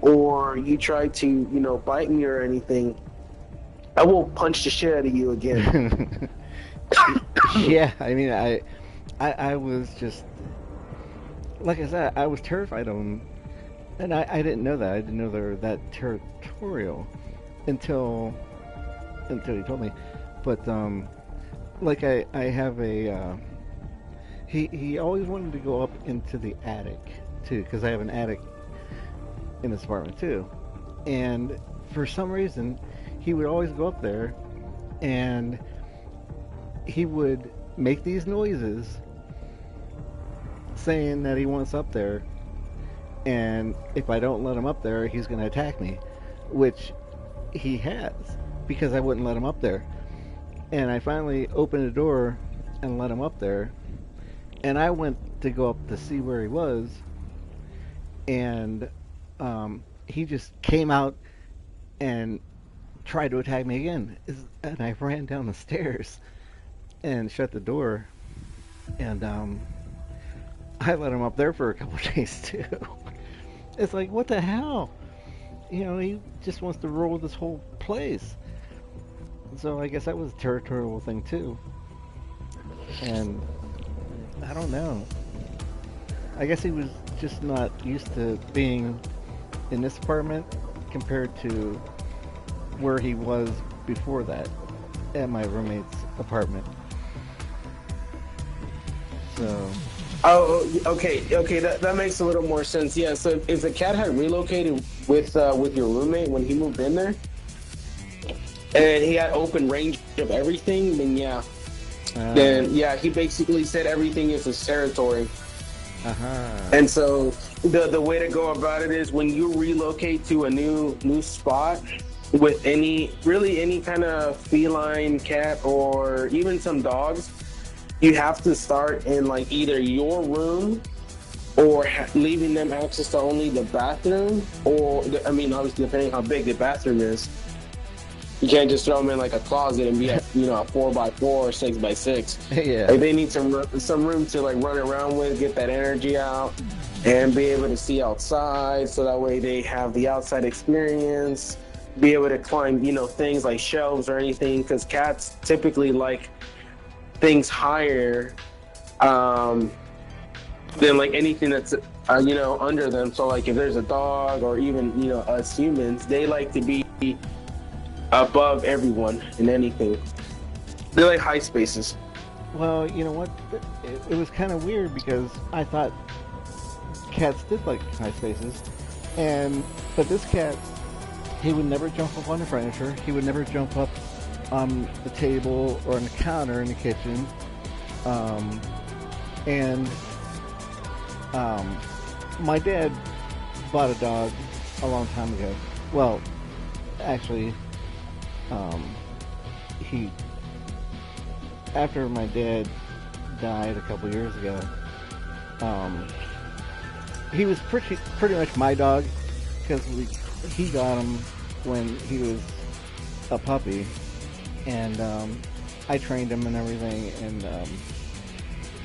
or you try to, bite me or anything, I will punch the shit out of you again. Yeah, I mean, I was just, like I said, I was terrified of them, and I didn't know that. I didn't know they were that territorial until he told me. But like I have a he always wanted to go up into the attic too, because I have an attic in this apartment too, and for some reason he would always go up there, and he would make these noises saying that he wants up there, and if I don't let him up there, he's going to attack me, which he has, because I wouldn't let him up there. And I finally opened the door and let him up there, and I went to go up to see where he was, and he just came out and tried to attack me again. And I ran down the stairs and shut the door, and I let him up there for a couple of days too. It's like, what the hell? You know, he just wants to rule this whole place. So I guess that was a territorial thing too. And I don't know. I guess he was just not used to being in this apartment compared to where he was before that at my roommate's apartment. So. Oh, okay, that makes a little more sense. Yeah, so if the cat had relocated with your roommate when he moved in there, and he had open range of everything, then yeah, he basically said everything is his territory. And so the way to go about it is when you relocate to a new spot with any kind of feline cat or even some dogs, you have to start in like either your room or leaving them access to only the bathroom, or I mean, obviously depending how big the bathroom is. You can't just throw them in like a closet and be a 4x4 or 6x6. Yeah. Like they need some room to like run around with, get that energy out, and be able to see outside. So that way they have the outside experience, be able to climb, things like shelves or anything. Because cats typically like things higher than like anything that's under them. So like if there's a dog or even us humans, they like to be above everyone in anything. They like high spaces. Well, you know what? It was kind of weird because I thought cats did like high spaces, but this cat, he would never jump up on the furniture. He would never jump up on the table or on the counter in the kitchen. My dad bought a dog a long time ago. Well, actually, after my dad died a couple years ago, he was pretty much my dog because he got him when he was a puppy, and I trained him and everything. And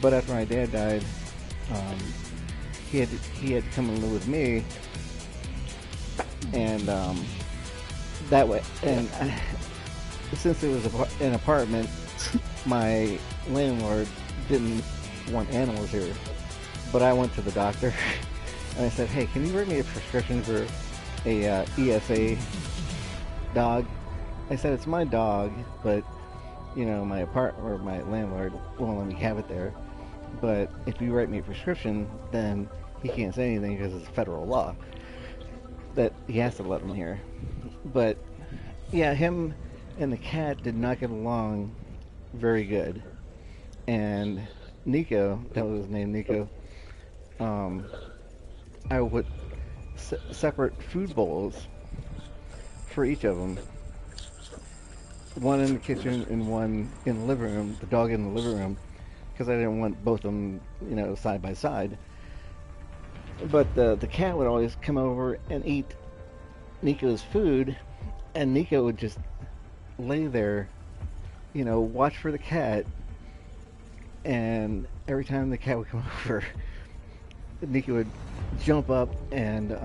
but after my dad died, he had to come and live with me, and that way. And since it was an apartment, my landlord didn't want animals here. But I went to the doctor and I said, "Hey, can you write me a prescription for a ESA dog?" I said, "It's my dog, but my landlord won't let me have it there. But if you write me a prescription, then he can't say anything because it's federal law that he has to let him here." But yeah, him and the cat did not get along very good. And Nico, that was his name, Nico, I would put separate food bowls for each of them. One in the kitchen and one in the living room, the dog in the living room, because I didn't want both of them, side by side. But the cat would always come over and eat Nico's food, and Nico would just lay there, watch for the cat. And every time the cat would come over, Nico would jump up and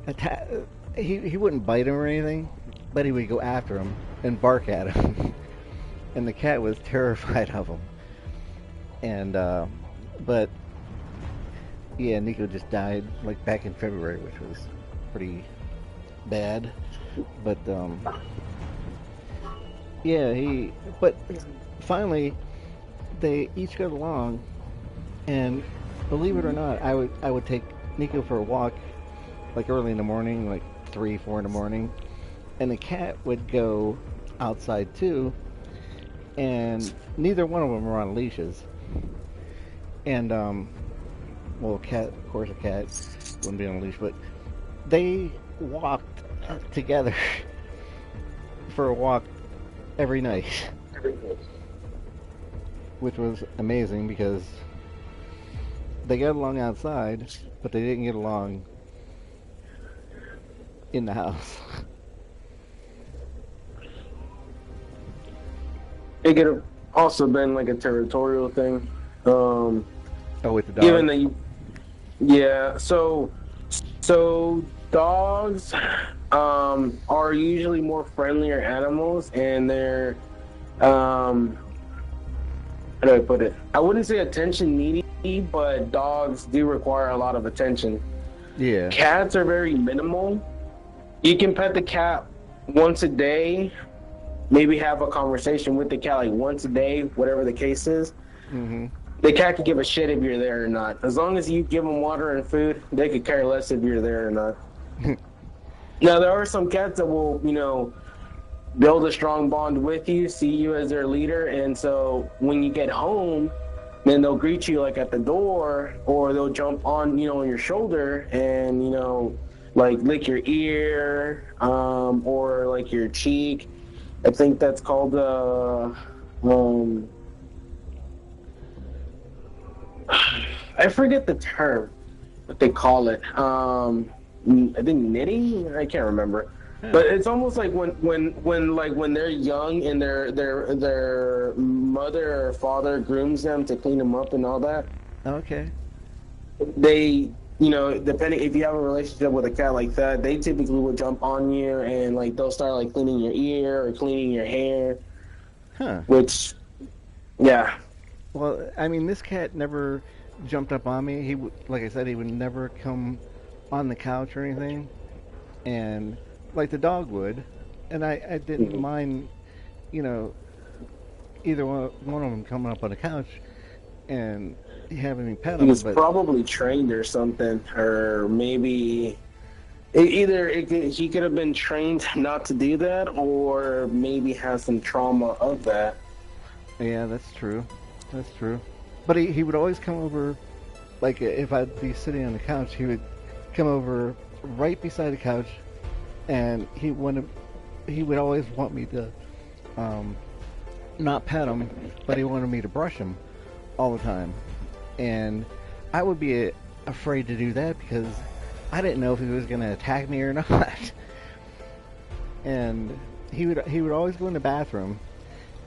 attack. He wouldn't bite him or anything, but he would go after him and bark at him. And the cat was terrified of him. And but yeah, Nico just died like back in February, which was pretty bad. But yeah, but finally they each got along, and believe it or not, I would take Nico for a walk like early in the morning, like 3-4 in the morning, and the cat would go outside too, and neither one of them were on leashes. And well, of course a cat wouldn't be on a leash, but they walked together for a walk every night, which was amazing because they got along outside, but they didn't get along in the house. It could have also been like a territorial thing. Oh, with the dog. Given that yeah. So dogs are usually more friendlier animals, and they're how do I put it? I wouldn't say attention needy, but dogs do require a lot of attention. Yeah. Cats are very minimal. You can pet the cat once a day, maybe have a conversation with the cat like once a day, whatever the case is. Mm-hmm. The cat could give a shit if you're there or not. As long as you give them water and food, they could care less if you're there or not. Now, there are some cats that will, build a strong bond with you, see you as their leader, and so when you get home, then they'll greet you like at the door, or they'll jump on, on your shoulder and, like lick your ear, or like your cheek. I think that's called, I forget the term, what they call it. I think knitting. I can't remember, but it's almost like when they're young and their mother or father grooms them to clean them up and all that. Okay. They, depending if you have a relationship with a cat like that, they typically will jump on you and like they'll start like cleaning your ear or cleaning your hair. Huh. Which, yeah. Well, I mean, this cat never jumped up on me. He, like I said, he would never come on the couch or anything, and like the dog would, and I didn't mind, either one of them coming up on the couch and having me pet him. He was probably trained or something, or maybe he could have been trained not to do that, or maybe has some trauma of that. Yeah, that's true. That's true. But he would always come over, like if I'd be sitting on the couch, he would come over right beside the couch, and he would always want me to not pet him, but he wanted me to brush him all the time. And I would be afraid to do that because I didn't know if he was going to attack me or not. And he would always go in the bathroom,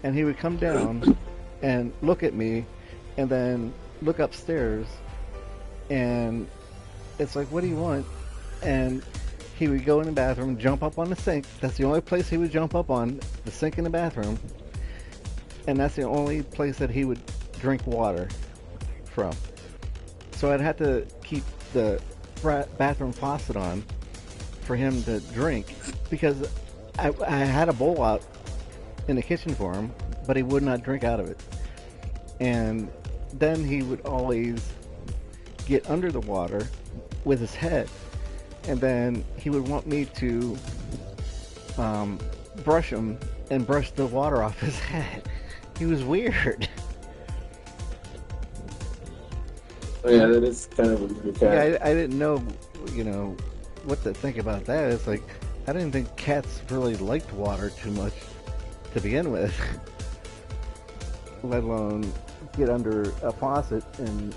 and he would come down and look at me, and then look upstairs, and it's like, what do you want? And he would go in the bathroom, jump up on the sink. That's the only place he would jump up on, the sink in the bathroom. And that's the only place that he would drink water from. So I'd have to keep the bathroom faucet on for him to drink, because I had a bowl out in the kitchen for him, but he would not drink out of it. And then he would always get under the water with his head, and then he would want me to brush him and brush the water off his head. He was weird. Oh, yeah, that is kind of a weird cat. Yeah, I didn't know, what to think about that. It's like, I didn't think cats really liked water too much to begin with, let alone get under a faucet and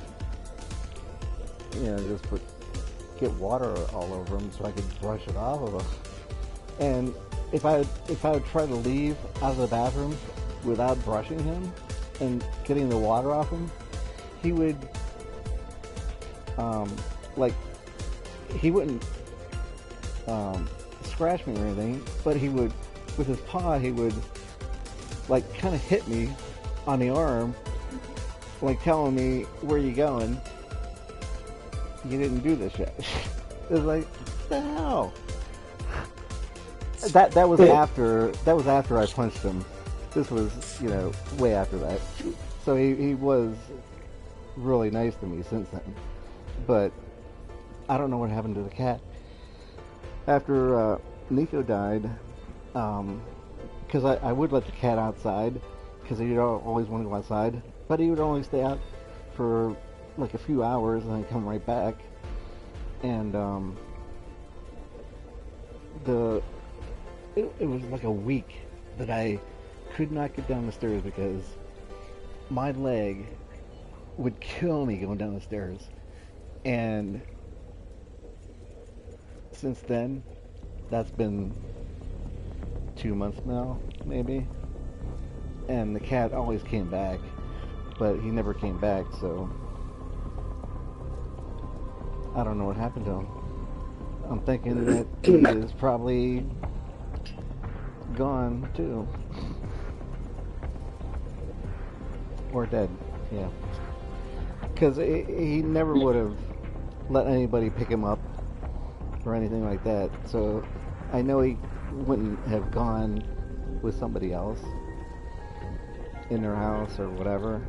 just get water all over them so I could brush it off of them. And if I would try to leave out of the bathroom without brushing him and getting the water off him, he would he wouldn't scratch me or anything, but he would, with his paw, he would like kind of hit me on the arm, like telling me, where you going? You didn't do this yet. It was like, what the hell? That was after I punched him. This was, way after that. So he was really nice to me since then. But I don't know what happened to the cat. After Nico died, because I would let the cat outside, because he'd always want to go outside, but he would only stay out for like a few hours and then come right back. And it was like a week that I could not get down the stairs because my leg would kill me going down the stairs. And since then, that's been 2 months now, maybe. And the cat always came back, but he never came back, so I don't know what happened to him. I'm thinking that he is probably gone too. Or dead, yeah. Because he never would have let anybody pick him up or anything like that. So I know he wouldn't have gone with somebody else in their house or whatever.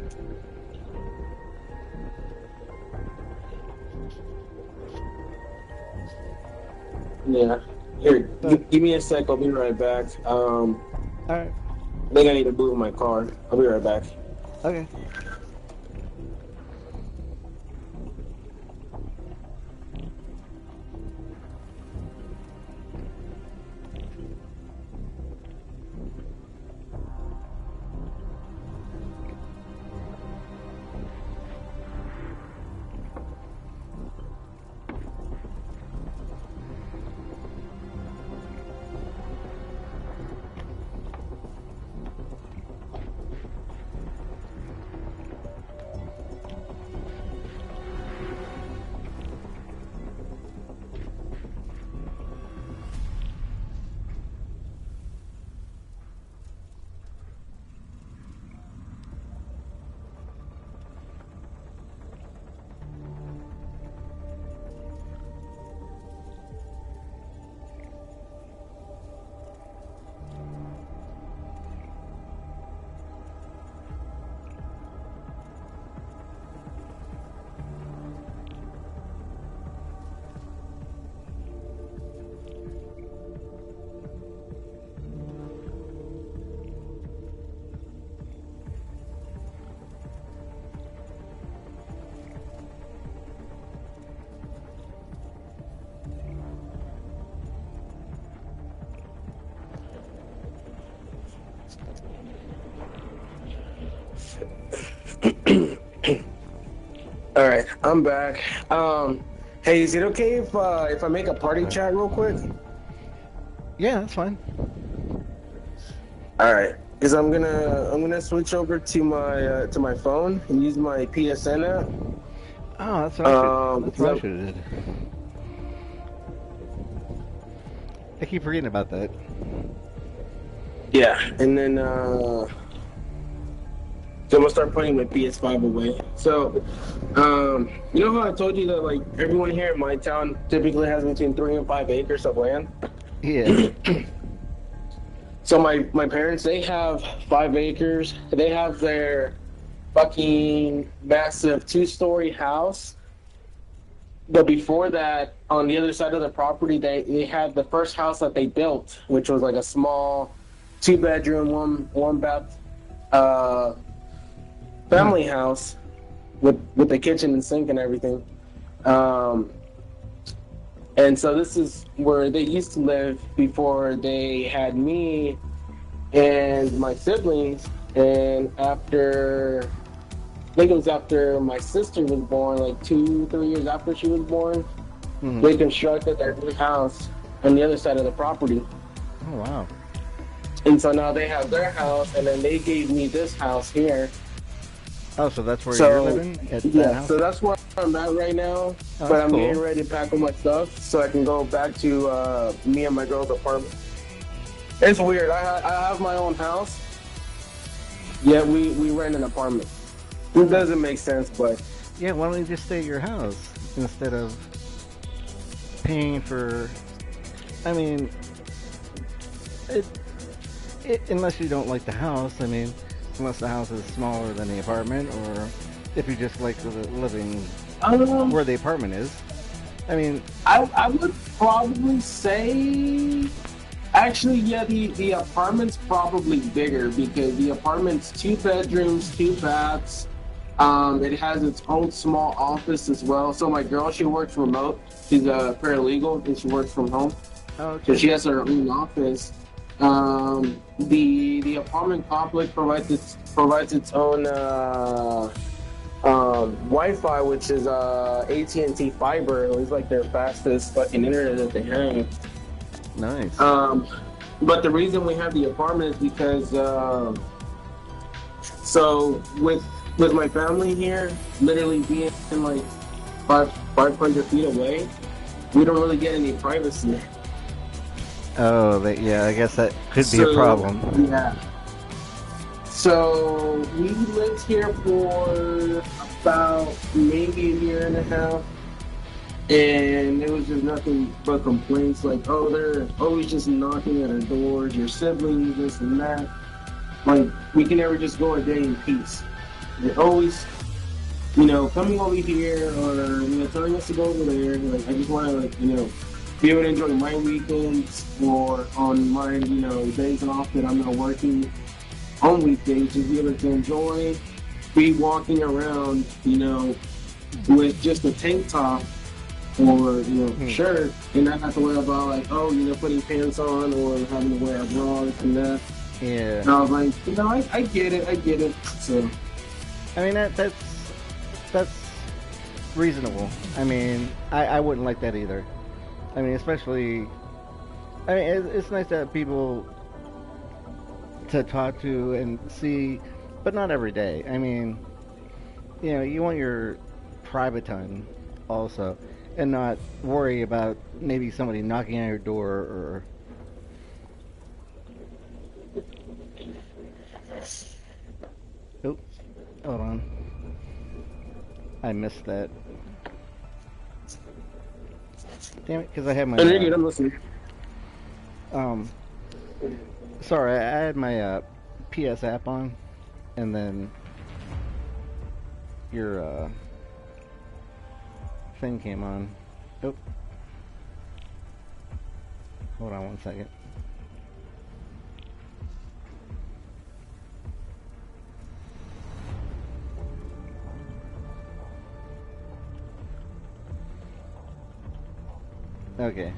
Yeah. Here, give me a sec. I'll be right back. Alright. I think I need to move my car. I'll be right back. Okay. All right, I'm back. Hey, is it okay if I make a party chat real quick? Yeah, that's fine. All right, because I'm gonna switch over to my phone and use my PSN app. Oh, that's what I should have did. I keep forgetting about that. Yeah, and then so I'm gonna start putting my PS5 away. So, you know how I told you that like everyone here in my town typically has between 3 and 5 acres of land? Yeah. So my parents, they have 5 acres. They have their fucking massive 2-story house. But before that, on the other side of the property, they had the first house that they built, which was like a small 2-bedroom, one bath family house with the kitchen and sink and everything. And so this is where they used to live before they had me and my siblings. And after, I think it was after my sister was born, like 2-3 years after she was born, they constructed their new house on the other side of the property. Oh, wow. And so now they have their house, and then they gave me this house here. Oh, so that's where you're living? At that house? So that's where I'm at right now. Oh, but I'm cool. getting ready to pack all my stuff so I can go back to me and my girl's apartment. It's weird. I have my own house, yet we rent an apartment. It doesn't make sense, but... Yeah, why don't you just stay at your house instead of paying for... I mean, unless you don't like the house, I mean... Unless the house is smaller than the apartment, or if you just like living where the apartment is. I mean... I would probably say... Actually, yeah, the apartment's probably bigger because the apartment's 2 bedrooms, 2 baths. It has its own small office as well. So my girl, she works remote. She's a paralegal and she works from home. Okay. So she has her own office. The apartment complex provides its own Wi-Fi, which is AT&T fiber. It was like their fastest fucking internet that they have. Nice. But the reason we have the apartment is because so with my family here, literally being like 500 feet away, we don't really get any privacy. Oh, yeah, I guess that could be a problem. Yeah. So we lived here for about maybe a year and a half, and it was just nothing but complaints like, oh, they're always just knocking at our doors, your siblings, this and that. Like, we can never just go a day in peace. They're always, coming over here or, telling us to go over there. Like, I just want to, be able to enjoy my weekends or on my, days off that I'm not working on weekdays, just be able to enjoy, be walking around, with just a tank top or, shirt, and not have to worry about, like, putting pants on or having to wear a bra and that. Yeah. And I was like, I get it. So, I mean, that's reasonable. I mean, I wouldn't like that either. I mean, especially, it's nice to have people to talk to and see, but not every day. I mean, you want your private time also, and not worry about maybe somebody knocking on your door or. Oh, hold on. I missed that. Damn it, because I had my. I'm listening. Sorry, I had my PS app on, and then your thing came on. Oh, hold on one second. Okay.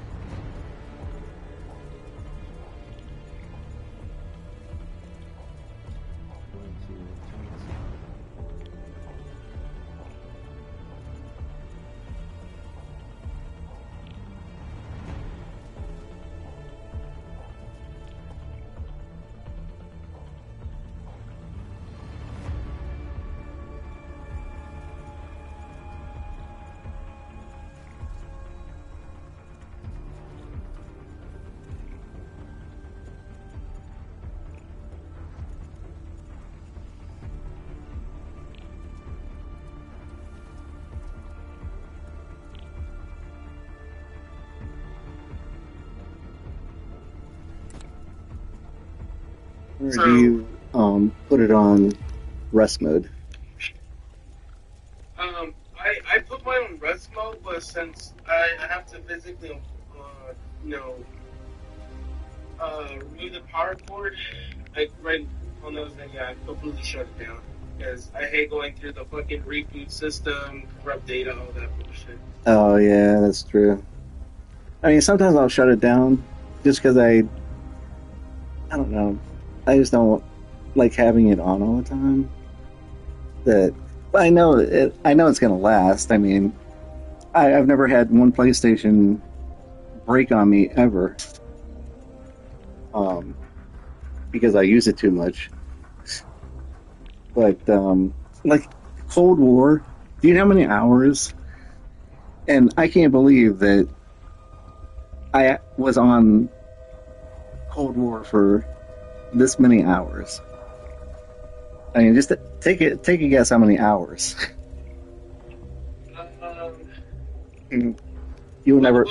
Or do you put it on rest mode? I put mine on rest mode, but since I have to physically, remove the power cord, right on those, I completely shut it down. Because I hate going through the fucking reboot system, corrupt data, all that bullshit. Oh yeah, that's true. I mean, sometimes I'll shut it down just because I don't know. I just don't like having it on all the time. But I know it's gonna last. I mean, I've never had one PlayStation break on me ever, because I use it too much. But like Cold War, do you know how many hours? And I can't believe that I was on Cold War for this many hours. I mean, just take a guess how many hours. You would never.